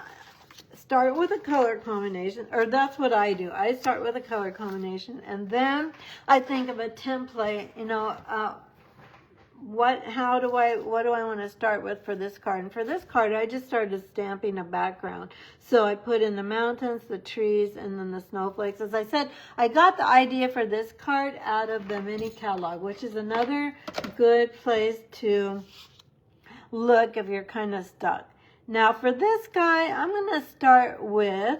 start with a color combination, or that's what I do. I start with a color combination, and then I think of a template, what do I want to start with for this card? And for this card, I just started stamping a background. So I put in the mountains, the trees, and then the snowflakes. As I said, I got the idea for this card out of the mini catalog, which is another good place to look if you're kind of stuck. Now for this guy, I'm going to start with,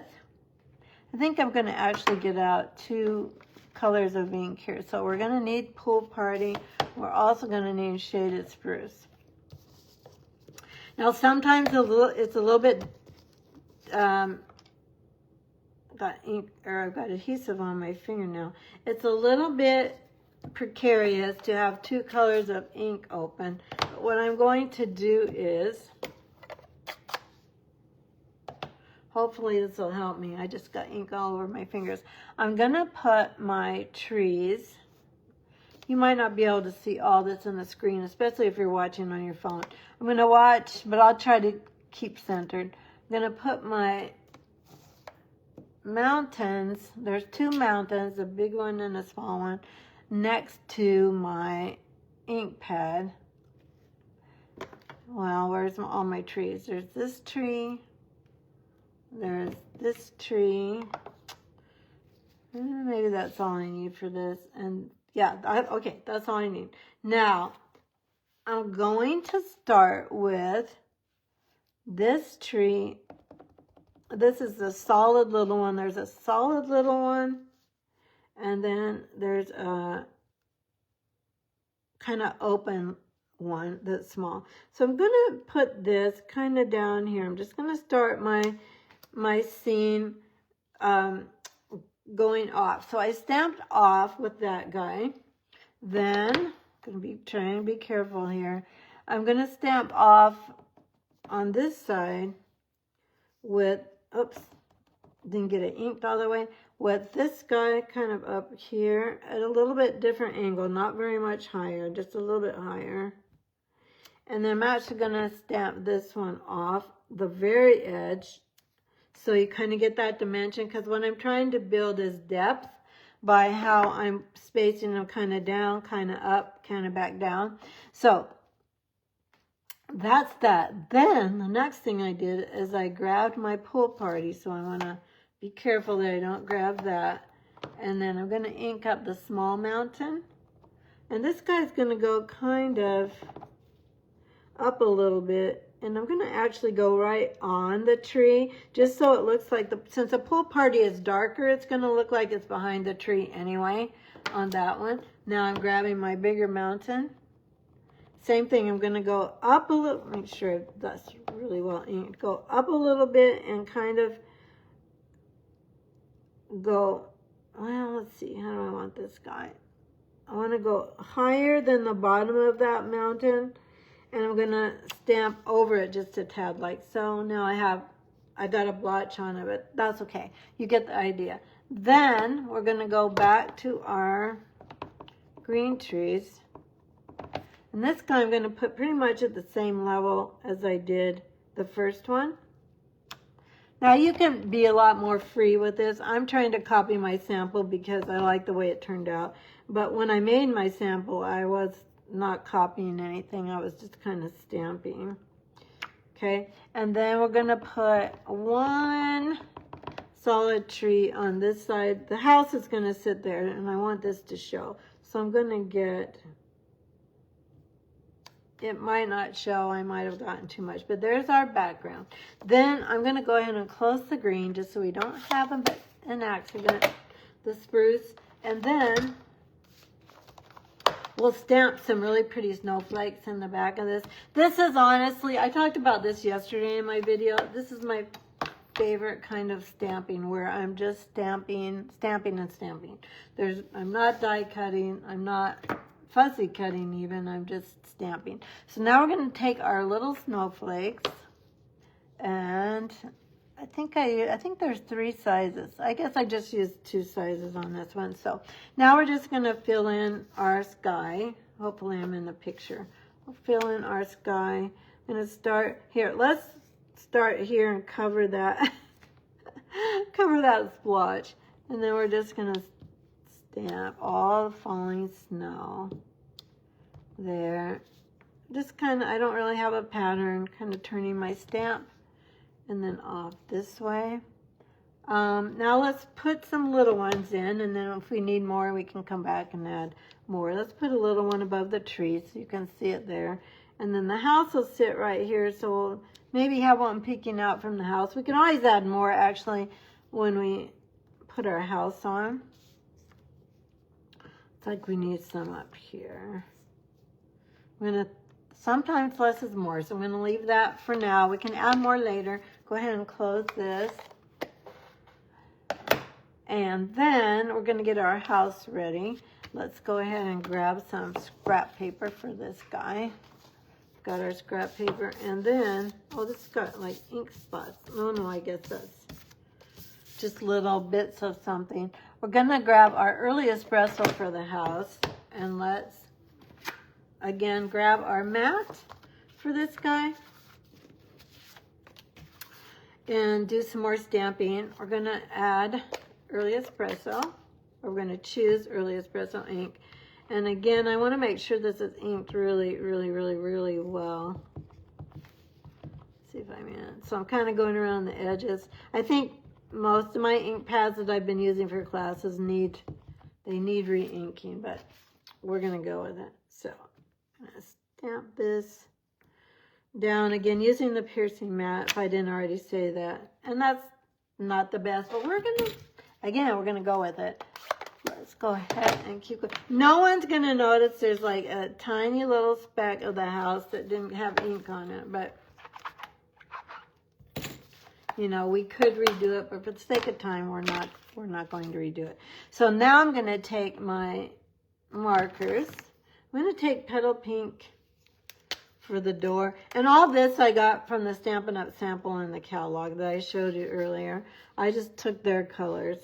I think I'm going to actually get out 2 colors of ink here. So we're going to need Pool Party. We're also going to need Shaded Spruce. Now sometimes it's a little bit, got ink, or I've got adhesive on my fingernail. It's a little bit precarious to have 2 colors of ink open. But what I'm going to do is, hopefully this will help me. I just got ink all over my fingers. I'm going to put my trees. You might not be able to see all that's on the screen, especially if you're watching on your phone. I'm going to watch, but I'll try to keep centered. I'm going to put my mountains. There's 2 mountains, a big one and a small one, next to my ink pad. Well, where's all my trees? There's this tree. There's this tree. Maybe that's all I need for this. And yeah, okay, that's all I need. Now, I'm going to start with this tree. This is the solid little one. There's a solid little one. And then there's a kind of open one that's small. So I'm going to put this kind of down here. I'm just going to start my my scene going off. So I stamped off with that guy. Then, I'm going to be trying to be careful here. I'm going to stamp off on this side with, oops, didn't get it inked all the way, with this guy kind of up here at a little bit different angle, not very much higher, just a little bit higher. And then I'm actually going to stamp this one off the very edge, so you kind of get that dimension, because what I'm trying to build is depth by how I'm spacing them kind of down, kind of up, kind of back down. So that's that. Then the next thing I did is I grabbed my pull party, so I want to be careful that I don't grab that. And then I'm going to ink up the small mountain. And this guy's going to go kind of up a little bit. And I'm going to actually go right on the tree, just so it looks like, since the pull party is darker, it's going to look like it's behind the tree anyway on that one. Now I'm grabbing my bigger mountain. Same thing, I'm going to go up a little, make sure that's really well inked. Go up a little bit and kind of go, well, let's see, how do I want this guy? I want to go higher than the bottom of that mountain. And I'm going to stamp over it just a tad like so. Now I got a blotch on it, but that's okay. You get the idea. Then we're going to go back to our green trees. And this guy I'm going to put pretty much at the same level as I did the first one. Now you can be a lot more free with this. I'm trying to copy my sample because I like the way it turned out. But when I made my sample, I was not copying anything. I was just kind of stamping. Okay, and then we're going to put one solid tree on this side. The house is going to sit there, and I want this to show. So I'm going to get, it might not show, I might have gotten too much, but there's our background. Then I'm going to go ahead and close the green just so we don't have an accident, the spruce, and then we'll stamp some really pretty snowflakes in the back of this. This is honestly, I talked about this yesterday in my video. This is my favorite kind of stamping, where I'm just stamping and stamping. I'm not die cutting. I'm not fussy cutting even. I'm just stamping. So now we're going to take our little snowflakes, and I think there's 3 sizes. I guess I just used 2 sizes on this one. So now we're just going to fill in our sky. Hopefully I'm in the picture. We'll fill in our sky. I'm going to start here. Let's start here and cover that cover that splotch. And then we're just going to stamp all the falling snow there. Just kind of, I don't really have a pattern, kind of turning my stamp and then off this way. Now let's put some little ones in, and then if we need more, we can come back and add more. Let's put a little one above the tree so you can see it there. And then the house will sit right here, so we'll maybe have one peeking out from the house. We can always add more, actually, when we put our house on. It's like we need some up here. I'm going to, sometimes less is more, so I'm going to leave that for now. We can add more later. Go ahead and close this. And then we're going to get our house ready. Let's go ahead and grab some scrap paper for this guy. Got our scrap paper, and then, oh, this has got like ink spots. Oh no, I guess that's just little bits of something. We're going to grab our early espresso for the house, and let's again grab our mat for this guy and do some more stamping. We're going to add early espresso. We're going to choose early espresso ink. And again, I want to make sure this is inked really, really, really, really well. Let's see if I'm in. So I'm kind of going around the edges. I think most of my ink pads that I've been using for classes need re-inking, but we're going to go with it. So I'm going to stamp this down again using the piercing mat, if I didn't already say that. And that's not the best, but we're going to, again, we're going to go with it. Let's go ahead and keep going. No one's going to notice there's like a tiny little speck of the house that didn't have ink on it, but you know, we could redo it, but for the sake of time, we're not going to redo it. So now I'm going to take my markers. I'm going to take Petal Pink for the door. And all this I got from the Stampin' Up! Sample in the catalog that I showed you earlier. I just took their colors.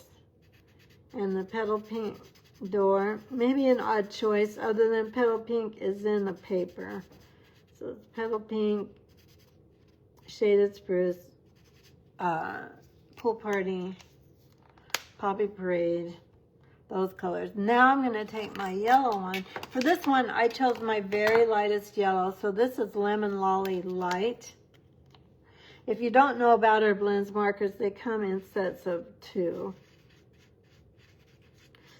And the Petal Pink door, maybe an odd choice other than Petal Pink is in the paper. So it's Petal Pink, Shaded Spruce, Pool Party, Poppy Parade, those colors. Now I'm going to take my yellow one. For this one, I chose my very lightest yellow. So this is Lemon Lolly Light. If you don't know about our blends markers, they come in sets of 2.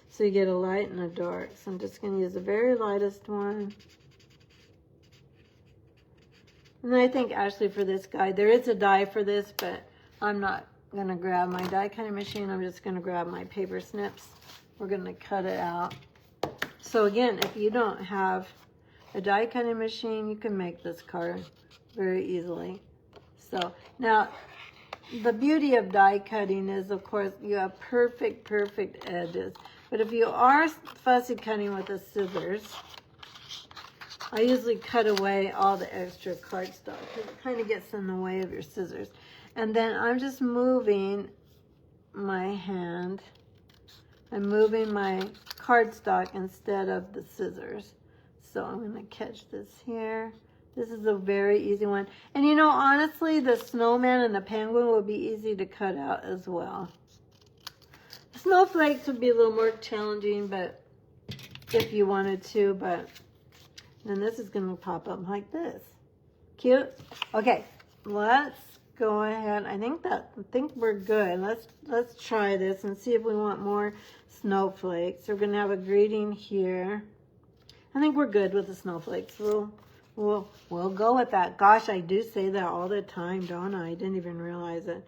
So you get a light and a dark. So I'm just going to use the very lightest one. And I think actually for this guy, there is a die for this, but I'm not going to grab my die cutting machine. I'm just going to grab my paper snips. We're going to cut it out. So again, if you don't have a die cutting machine, you can make this card very easily. So now the beauty of die cutting is, of course, you have perfect edges. But if you are fussy cutting with the scissors, I usually cut away all the extra cardstock because it kind of gets in the way of your scissors. And then I'm just moving my hand. I'm moving my cardstock instead of the scissors. So I'm going to catch this here. This is a very easy one. And you know, honestly, the snowman and the penguin will be easy to cut out as well. The snowflakes would be a little more challenging, but if you wanted to, but then this is going to pop up like this. Cute? Okay, let's go ahead. I think we're good. Let's try this and see if we want more snowflakes. We're going to have a greeting here. I think we're good with the snowflakes. We'll go with that. Gosh, I do say that all the time, don't I? I didn't even realize it.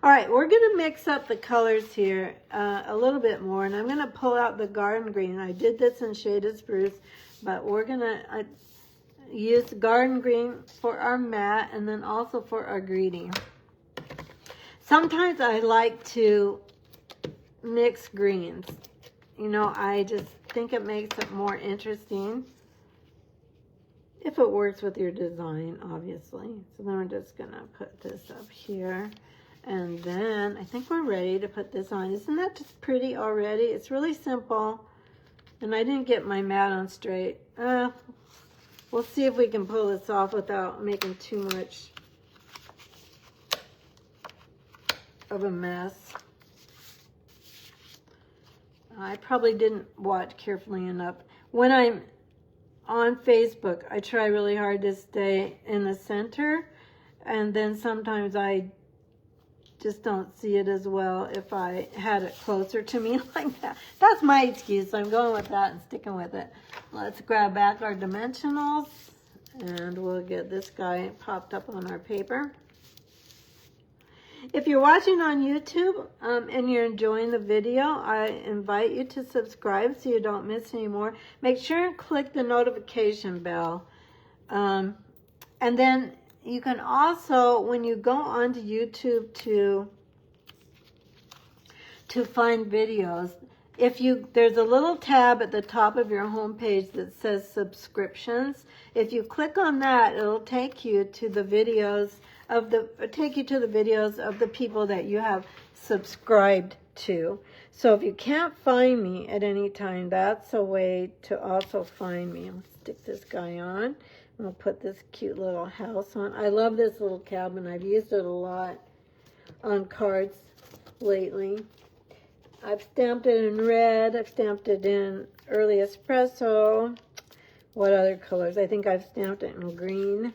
All right, we're going to mix up the colors here a little bit more, and I'm going to pull out the garden green. I did this in Shaded Spruce, but we're going to use garden green for our mat and then also for our greeting. Sometimes I like to mix greens. You know, I just think it makes it more interesting. If it works with your design, obviously. So then we're just going to put this up here. And then I think we're ready to put this on. Isn't that just pretty already? It's really simple. And I didn't get my mat on straight. We'll see if we can pull this off without making too much of a mess. I probably didn't watch carefully enough. When I'm on Facebook, I try really hard to stay in the center, and then sometimes I just don't see it as well if I had it closer to me like that. That's my excuse. I'm going with that and sticking with it. Let's grab back our dimensionals, and we'll get this guy popped up on our paper. If you're watching on YouTube and you're enjoying the video, I invite you to subscribe so you don't miss any more. Make sure and click the notification bell. And then you can also, when you go onto YouTube to find videos, there's a little tab at the top of your homepage that says subscriptions. If you click on that, it'll take you to the videos of the people that you have subscribed to. So if you can't find me at any time, that's a way to also find me. I'll stick this guy on. I'm going to put this cute little house on. I love this little cabin. I've used it a lot on cards lately. I've stamped it in red. I've stamped it in early espresso. What other colors? I think I've stamped it in green.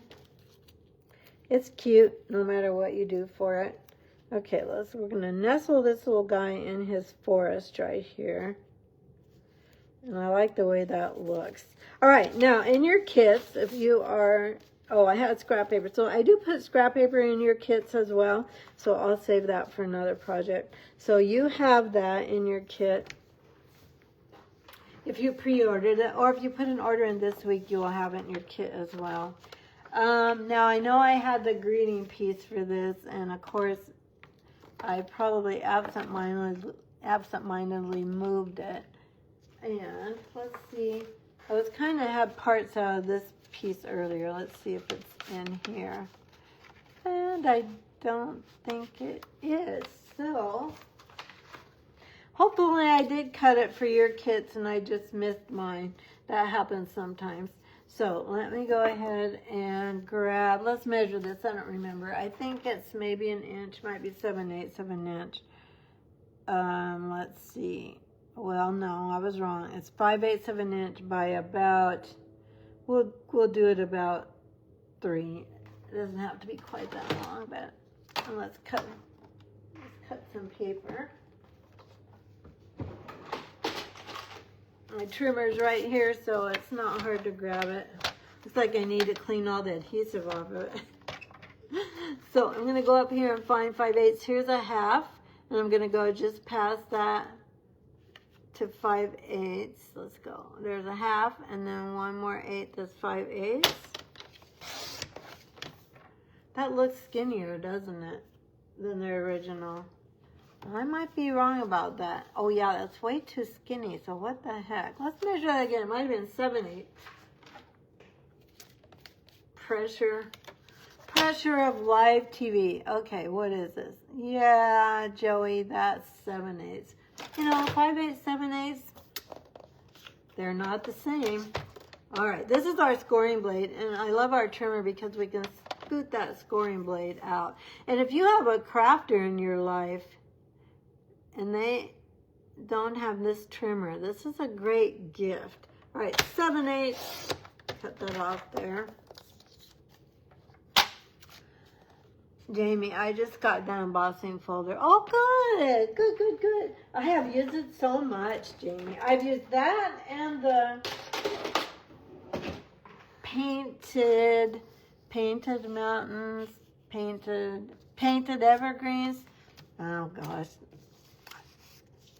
It's cute no matter what you do for it. Okay, we're going to nestle this little guy in his forest right here. And I like the way that looks. All right, now in your kits, if you are, I had scrap paper. So I do put scrap paper in your kits as well. So I'll save that for another project. So you have that in your kit. If you pre-ordered it, or if you put an order in this week, you will have it in your kit as well. Now I know I had the greeting piece for this, and of course I probably absent-mindedly moved it. And let's see. I was kind of had parts out of this piece earlier. Let's see if it's in here. And I don't think it is. So hopefully I did cut it for your kits and I just missed mine. That happens sometimes. So let me go ahead and grab, let's measure this. I don't remember. I think it's maybe an inch, might be 7/8 of an inch. Let's see. Well, no, I was wrong. It's 5/8 of an inch by about, we'll do it about 3. It doesn't have to be quite that long, but let's cut some paper. My trimmer's right here, so it's not hard to grab it. It's like I need to clean all the adhesive off of it. So I'm going to go up here and find 5/8. Here's a half, and I'm going to go just past that to 5/8. Let's go. There's a half, and then one more 1/8. That's 5/8. That looks skinnier, doesn't it, than the original? I might be wrong about that. Oh yeah, that's way too skinny, so what the heck? Let's measure that again. It might have been 7/8. Pressure of live TV. Okay, what is this? Yeah, Joey, that's 7/8. You know, 5/8, 7/8, they're not the same. All right, this is our scoring blade, and I love our trimmer because we can scoot that scoring blade out. And if you have a crafter in your life, and they don't have this trimmer, this is a great gift. All right, 7/8, cut that off there. Jamie, I just got that embossing folder. Oh, good, good. I have used it so much, Jamie. I've used that and the painted mountains, painted evergreens. Oh gosh.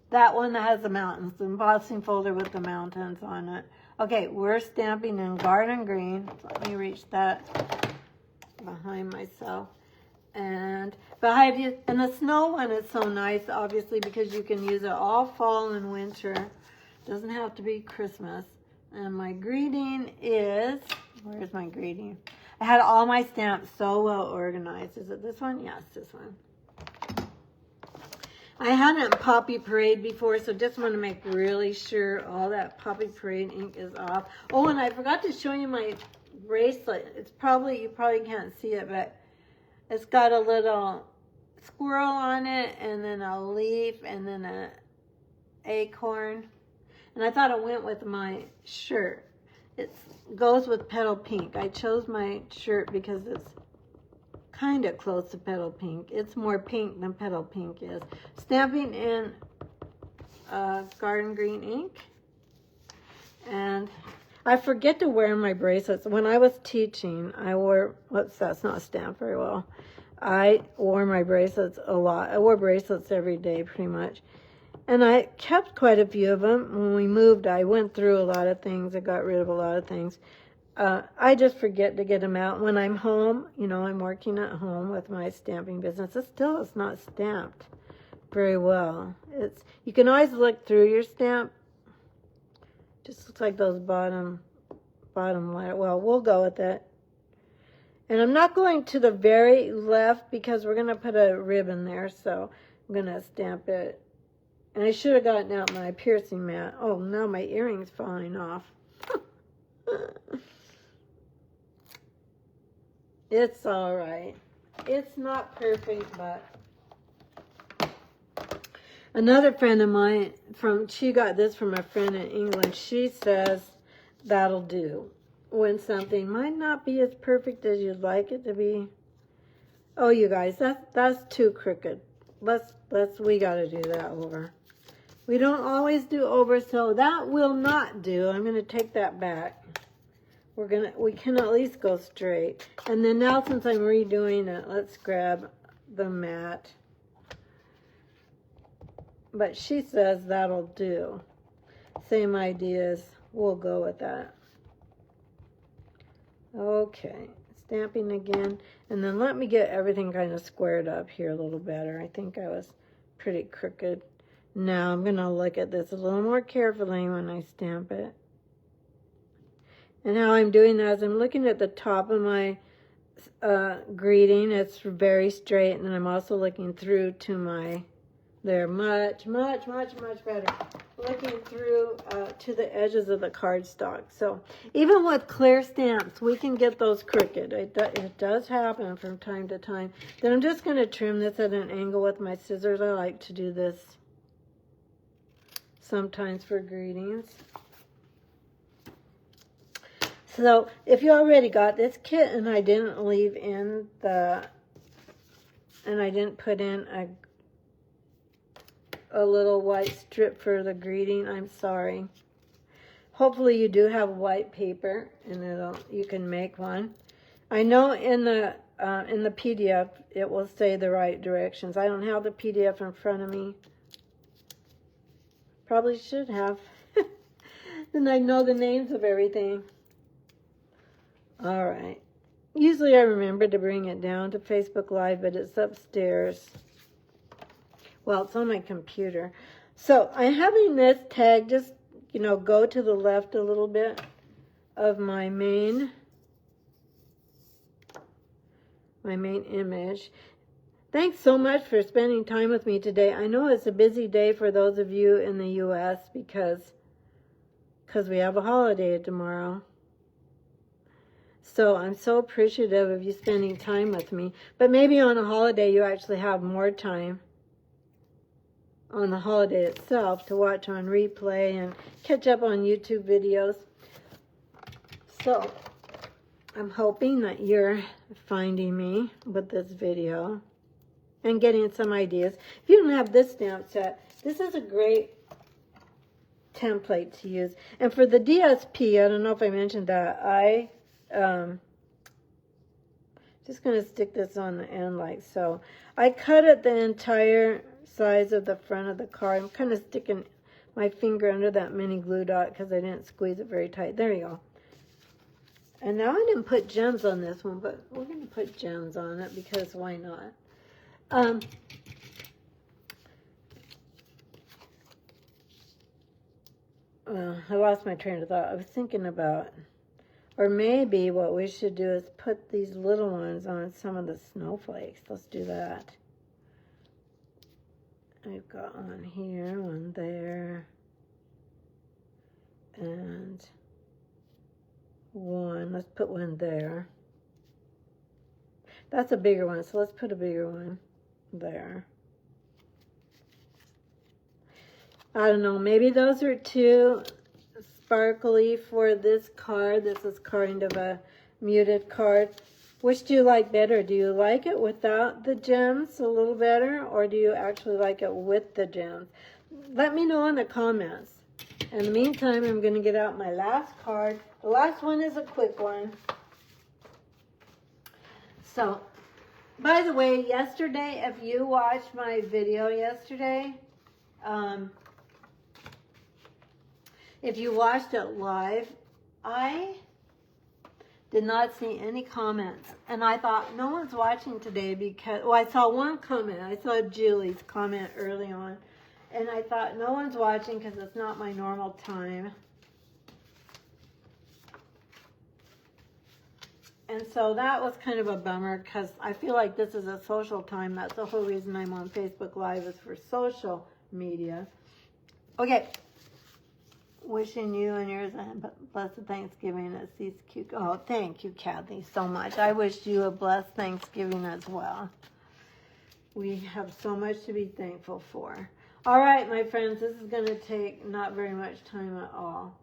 That one that has the mountains, the embossing folder with the mountains on it. Okay, we're stamping in garden green. Let me reach that behind myself. And behind you, and the snow one is so nice, obviously, because you can use it all fall and winter. Doesn't have to be Christmas. And my greeting is, where's my greeting? I had all my stamps so well organized. Is it this one? Yes, this one. I hadn't Poppy Parade before, so just want to make really sure all that Poppy Parade ink is off. Oh, and I forgot to show you my bracelet. It's probably, you probably can't see it, but it's got a little squirrel on it, and then a leaf, and then a acorn. And I thought it went with my shirt. It goes with petal pink. I chose my shirt because it's kind of close to petal pink. It's more pink than petal pink is. Stamping in garden green ink. And I forget to wear my bracelets. When I was teaching, I wore, whoops, that's not stamped very well. I wore my bracelets a lot. I wore bracelets every day pretty much. And I kept quite a few of them. When we moved, I went through a lot of things. I got rid of a lot of things. I just forget to get them out. When I'm home, you know, I'm working at home with my stamping business. It's not stamped very well. You can always look through your stamp. Just looks like those bottom layer. Well, we'll go with it. And I'm not going to the very left because we're going to put a ribbon there. So I'm going to stamp it. And I should have gotten out my piercing mat. Oh, now my earring's falling off. It's all right. It's not perfect, but another friend of mine, she got this from a friend in England. She says that'll do when something might not be as perfect as you'd like it to be. Oh, you guys, that's too crooked. We got to do that over. We don't always do over, so that will not do. I'm going to take that back. We can at least go straight. And then now, since I'm redoing it, let's grab the mat. But she says that'll do. Same ideas. We'll go with that. Okay. stamping again. And then let me get everything kind of squared up here a little better. I think I was pretty crooked. Now I'm going to look at this a little more carefully when I stamp it. And how I'm doing that is I'm looking at the top of my greeting. It's very straight. And then I'm also looking through to my, there, much better. Looking through to the edges of the cardstock. So even with clear stamps, we can get those crooked. It does happen from time to time. Then I'm just going to trim this at an angle with my scissors. I like to do this sometimes for greetings. So if you already got this kit and I didn't leave in the, and I didn't put in a little white strip for the greeting, I'm sorry. Hopefully you do have white paper and you can make one. I know in the PDF it will say the right directions. I don't have the PDF in front of me. Probably should have. Then I know the names of everything. All right. Usually I remember to bring it down to Facebook Live, but it's upstairs. Well, it's on my computer. So I'm having this tag just, you know, go to the left a little bit of my main image. Thanks so much for spending time with me today. I know it's a busy day for those of you in the U.S. because we have a holiday tomorrow. So I'm so appreciative of you spending time with me. But maybe on a holiday you actually have more time on the holiday itself to watch on replay and catch up on YouTube videos. So I'm hoping that you're finding me with this video and getting some ideas. If you don't have this stamp set, this is a great template to use. And for the DSP, I don't know if I mentioned that, I just going to stick this on the end like so. I cut it the entire size of the front of the card. I'm kind of sticking my finger under that mini glue dot because I didn't squeeze it very tight. There you go. And now I didn't put gems on this one, but we're going to put gems on it because why not? I lost my train of thought. I was thinking about, or maybe what we should do is put these little ones on some of the snowflakes. Let's do that. I've got one here, one there, and one. Let's put one there. That's a bigger one, so let's put a bigger one there. I don't know, maybe those are too sparkly for this card. This is kind of a muted card. Which do you like better? Do you like it without the gems a little better, or do you actually like it with the gems? Let me know in the comments. In the meantime, I'm going to get out my last card. The last one is a quick one. So, by the way, yesterday, if you watched my video yesterday, if you watched it live, I did not see any comments. And I thought, no one's watching today because, well, I saw one comment. I saw Julie's comment early on. And I thought, no one's watching because it's not my normal time. And so that was kind of a bummer because I feel like this is a social time. That's the whole reason I'm on Facebook Live is for social media. Okay. Wishing you and yours a blessed Thanksgiving. It's these cute. Oh, thank you, Kathy, so much. I wish you a blessed Thanksgiving as well. We have so much to be thankful for. All right, my friends, this is going to take not very much time at all.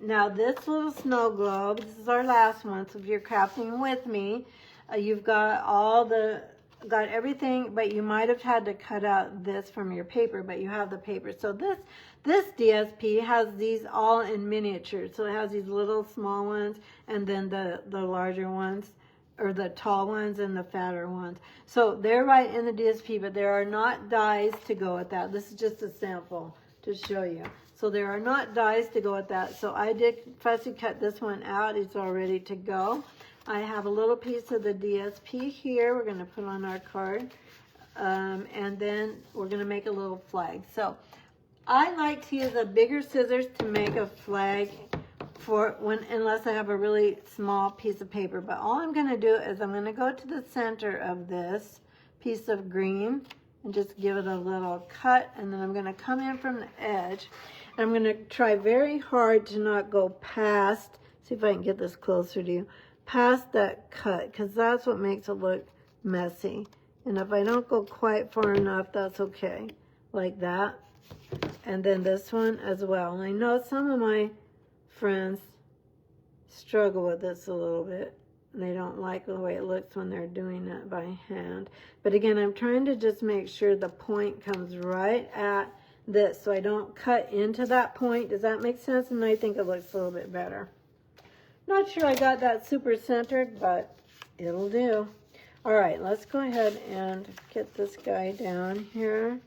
Now, this little snow globe, this is our last one. So if you're crafting with me, you've got got everything, but you might have had to cut out this from your paper, but you have the paper. So this DSP has these all in miniature. So it has these little small ones and then the larger ones, or the tall ones and the fatter ones. So they're right in the DSP, but there are not dies to go with that. This is just a sample to show you. So there are not dies to go with that. So I did fussy cut this one out. It's all ready to go. I have a little piece of the DSP here. We're going to put on our card. And then we're going to make a little flag. So I like to use a bigger scissors to make a flag for unless I have a really small piece of paper. But all I'm going to do is I'm going to go to the center of this piece of green and just give it a little cut, and then I'm going to come in from the edge, and I'm going to try very hard to not go past, see if I can get this closer to you, past that cut, because that's what makes it look messy. And if I don't go quite far enough, that's okay, like that. And then this one as well. And I know some of my friends struggle with this a little bit. They don't like the way it looks when they're doing it by hand. But again, I'm trying to just make sure the point comes right at this, so I don't cut into that point. Does that make sense? And I think it looks a little bit better. Not sure I got that super centered, but it'll do. All right, let's go ahead and get this guy down here,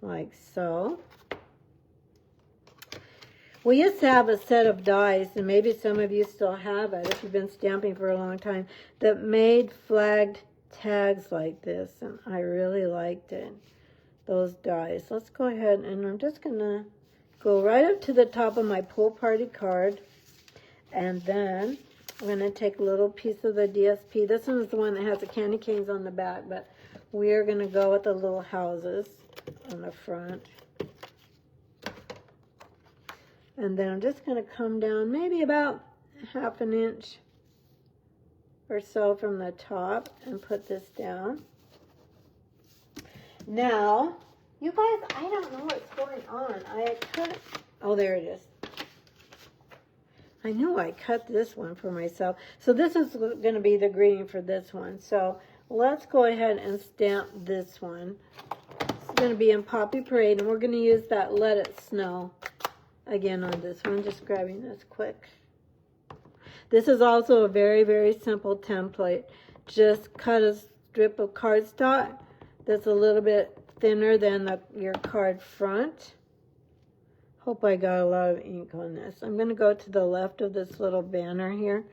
like so. We used to have a set of dies, and maybe some of you still have it if you've been stamping for a long time, that made flagged tags like this, and I really liked it, those dies. Let's go ahead, and I'm just going to go right up to the top of my pool party card, and then I'm going to take a little piece of the DSP. This one is the one that has the candy canes on the back, but we are going to go with the little houses on the front. And then I'm just going to come down maybe about ½ an inch or so from the top and put this down. Now, you guys, I don't know what's going on. I cut, oh, there it is. I knew I cut this one for myself. So this is going to be the greeting for this one. So let's go ahead and stamp this one. It's going to be in Poppy Parade, and we're going to use that Let It Snow again on this one. Just grabbing this quick. This is also a very, very simple template. Just cut a strip of cardstock that's a little bit thinner than your card front. Hope I got a lot of ink on this. I'm going to go to the left of this little banner here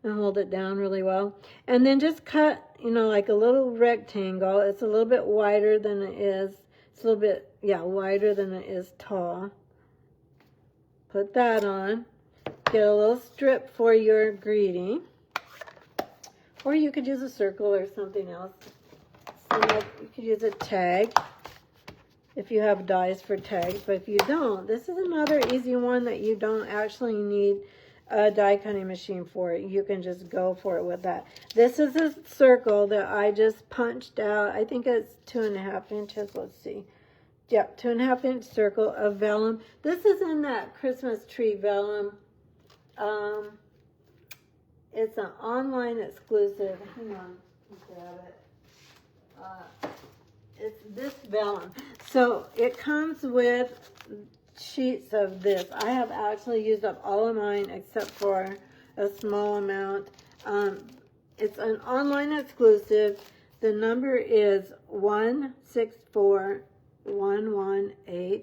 and hold it down really well. And then just cut, you know, like a little rectangle. It's a little bit wider than it is. It's a little bit, yeah, wider than it is tall. Put that on. Get a little strip for your greeting. Or you could use a circle or something else. So you could use a tag if you have dies for tags. But if you don't, this is another easy one that you don't actually need a die cutting machine for. You can just go for it with that. This is a circle that I just punched out. I think it's 2.5 inches. Let's see. Yep, 2.5 inch circle of vellum. This is in that Christmas tree vellum. It's an online exclusive. Hang on, grab it. It's this vellum. So it comes with sheets of this. I have actually used up all of mine except for a small amount. It's an online exclusive. The number is 164118,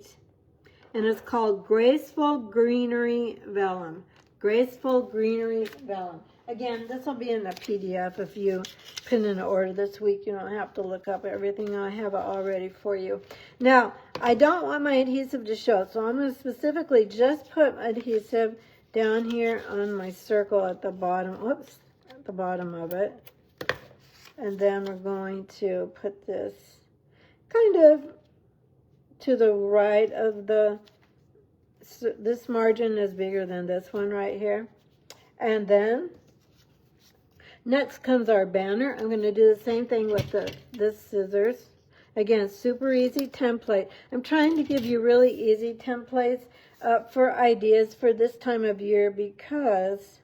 and it's called Graceful Greenery Vellum. Graceful Greenery Vellum. Again, this will be in the PDF if you put in an order this week. You don't have to look up everything. I have it all ready for you. Now, I don't want my adhesive to show, so I'm going to specifically just put adhesive down here on my circle at the bottom. Whoops, at the bottom of it. And then we're going to put this kind of to the right of this margin is bigger than this one right here. And then next comes our banner. I'm going to do the same thing with this scissors. Again, super easy template. I'm trying to give you really easy templates for ideas for this time of year because,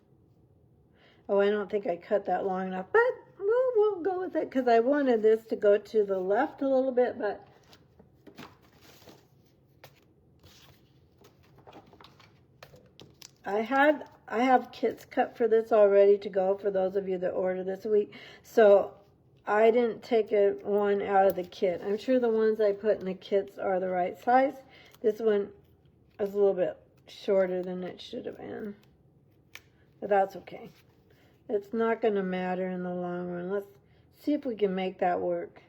oh, I don't think I cut that long enough, but we'll go with it because I wanted this to go to the left a little bit, but I have kits cut for this already to go for those of you that order this week. So I didn't take one out of the kit. I'm sure the ones I put in the kits are the right size. This one is a little bit shorter than it should have been. But that's okay. It's not going to matter in the long run. Let's see if we can make that work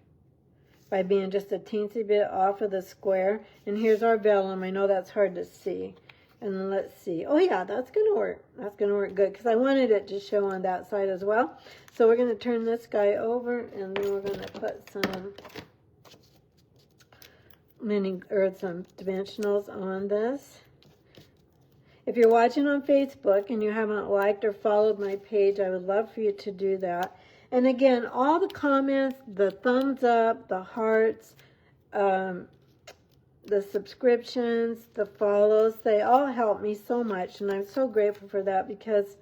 by being just a teensy bit off of the square. And here's our vellum. I know that's hard to see. And then let's see. Oh yeah, that's going to work. That's going to work good because I wanted it to show on that side as well. So we're going to turn this guy over, and then we're going to put some some dimensionals on this. If you're watching on Facebook and you haven't liked or followed my page, I would love for you to do that. And again, all the comments, the thumbs up, the hearts, the subscriptions, the follows, they all help me so much, and I'm so grateful for that because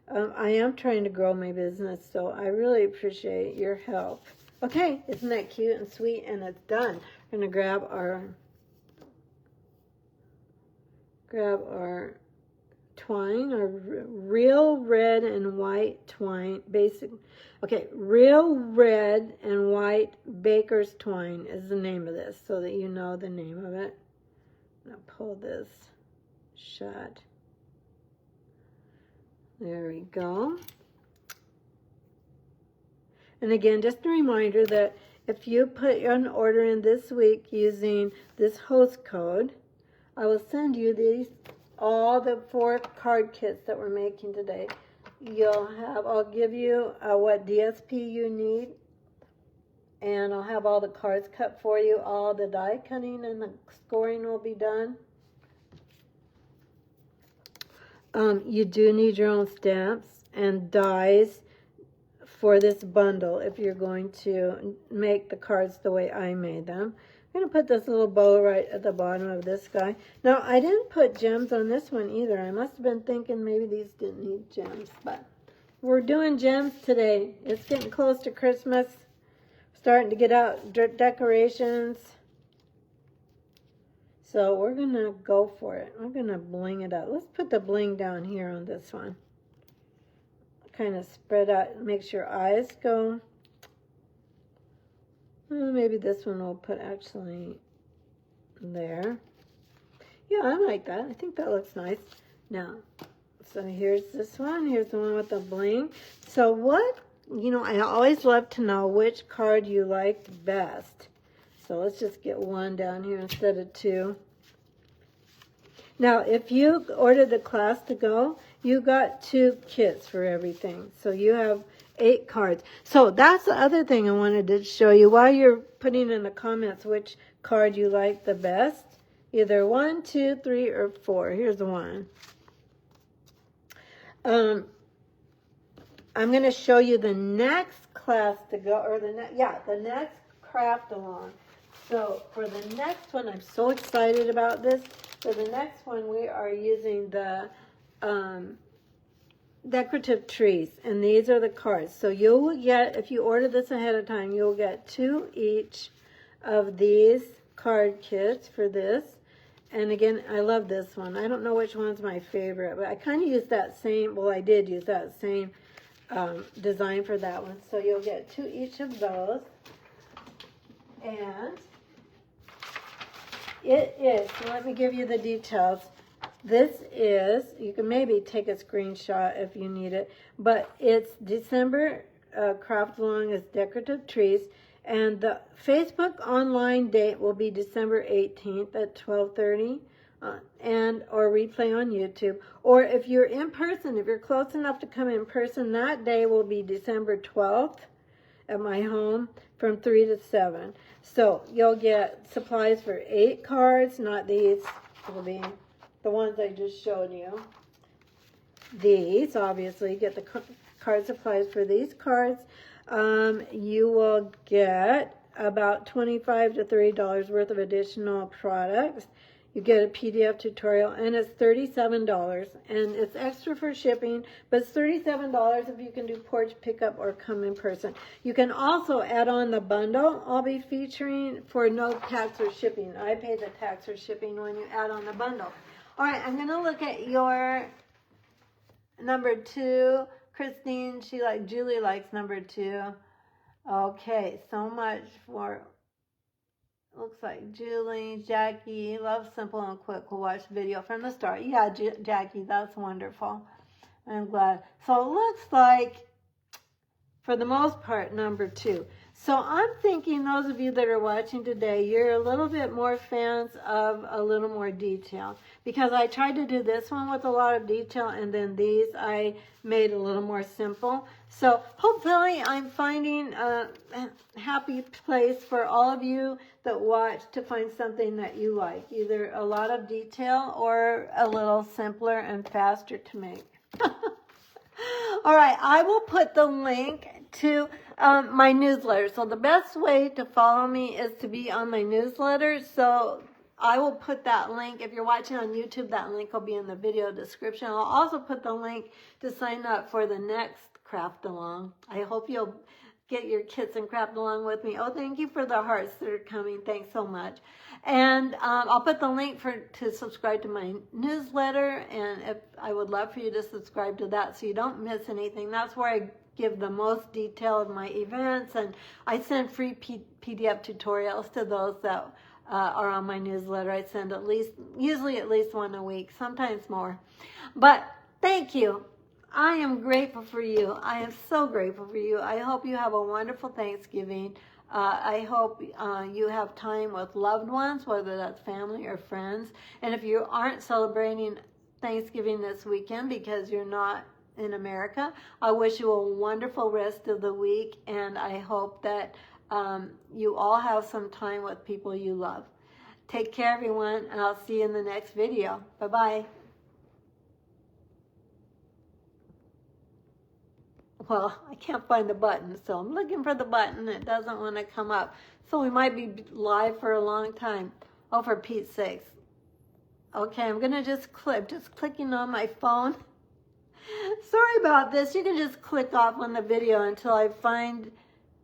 I am trying to grow my business, so I really appreciate your help. Okay, isn't that cute and sweet? And it's done. We're going to grab our twine, our real red and white twine, real red and white baker's twine is the name of this, so that you know the name of it. I'm going to pull this shut. There we go. And again, just a reminder that if you put an order in this week using this host code, I will send you all the 4 card kits that we're making today. I'll give you what DSP you need, and I'll have all the cards cut for you. All the die cutting and the scoring will be done. You do need your own stamps and dies for this bundle if you're going to make the cards the way I made them. I'm going to put this little bow right at the bottom of this guy. Now, I didn't put gems on this one either. I must have been thinking maybe these didn't need gems, but we're doing gems today. It's getting close to Christmas. Starting to get out decorations. So we're going to go for it. We're going to bling it up. Let's put the bling down here on this one. Kind of spread out. Make your eyes go. Maybe this one we'll put actually there. Yeah, I like that. I think that looks nice. Now, so here's this one. Here's the one with the bling. So I always love to know which card you liked best. So let's just get one down here instead of 2. Now, if you ordered the class to go, you got 2 kits for everything. So you have 8 cards. So that's the other thing I wanted to show you while you're putting in the comments which card you like the best. Either 1, 2, 3, or 4. Here's the one. I'm going to show you the next class to go, or the next craft along. So for the next one, I'm so excited about this. For the next one, we are using the decorative trees, and these are the cards. So you'll get, if you order this ahead of time, you'll get 2 each of these card kits for this. And again, I love this one. I don't know which one's my favorite, but I kind of used that same, well, I did use that same design for that one. So you'll get 2 each of those. And it is, so let me give you the details. This is, you can maybe take a screenshot if you need it, but it's December craft along as decorative trees, and the Facebook online date will be December 18th at 12:30, or replay on YouTube. Or if you're in person, if you're close enough to come in person, that day will be December 12th at my home from 3 to 7. So you'll get supplies for 8 cards, not these. It'll be the ones I just showed you. These, obviously, get the card supplies for these cards. You will get about $25 to $30 worth of additional products. You get a PDF tutorial, and it's $37, and it's extra for shipping, but it's $37 if you can do porch pickup or come in person. You can also add on the bundle I'll be featuring for no tax or shipping. I pay the tax or shipping when you add on the bundle. All right, I'm going to look at your number 2. Christine, Julie likes number 2. Okay, so much for, looks like Julie, Jackie, love simple and quick, will watch video from the start. Yeah, Jackie, that's wonderful. I'm glad. So it looks like, for the most part, number 2. So I'm thinking those of you that are watching today, you're a little bit more fans of a little more detail, because I tried to do this one with a lot of detail, and then these I made a little more simple. So hopefully I'm finding a happy place for all of you that watch to find something that you like, either a lot of detail or a little simpler and faster to make. All right, I will put the link to my newsletter. So the best way to follow me is to be on my newsletter. So I will put that link. If you're watching on YouTube, that link will be in the video description. I'll also put the link to sign up for the next craft along. I hope you'll get your kits and craft along with me. Oh, thank you for the hearts that are coming. Thanks so much. And I'll put the link to subscribe to my newsletter, and if I would love for you to subscribe to that so you don't miss anything. That's where I give the most detail of my events, and I send free PDF tutorials to those that are on my newsletter. I send usually at least one a week, sometimes more. But thank you. I am grateful for you. I am so grateful for you. I hope you have a wonderful Thanksgiving. I hope you have time with loved ones, whether that's family or friends. And if you aren't celebrating Thanksgiving this weekend because you're not in America, I wish you a wonderful rest of the week, and I hope that you all have some time with people you love. Take care, everyone, and I'll see you in the next video. Bye-bye. Well, I can't find the button, so I'm looking for the button. It doesn't want to come up. So we might be live for a long time. Oh, for Pete's sakes. Okay, I'm going to just clicking on my phone. Sorry about this. You can just click off on the video until I find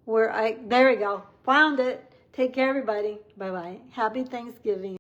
where there we go. Found it. Take care, everybody. Bye-bye. Happy Thanksgiving.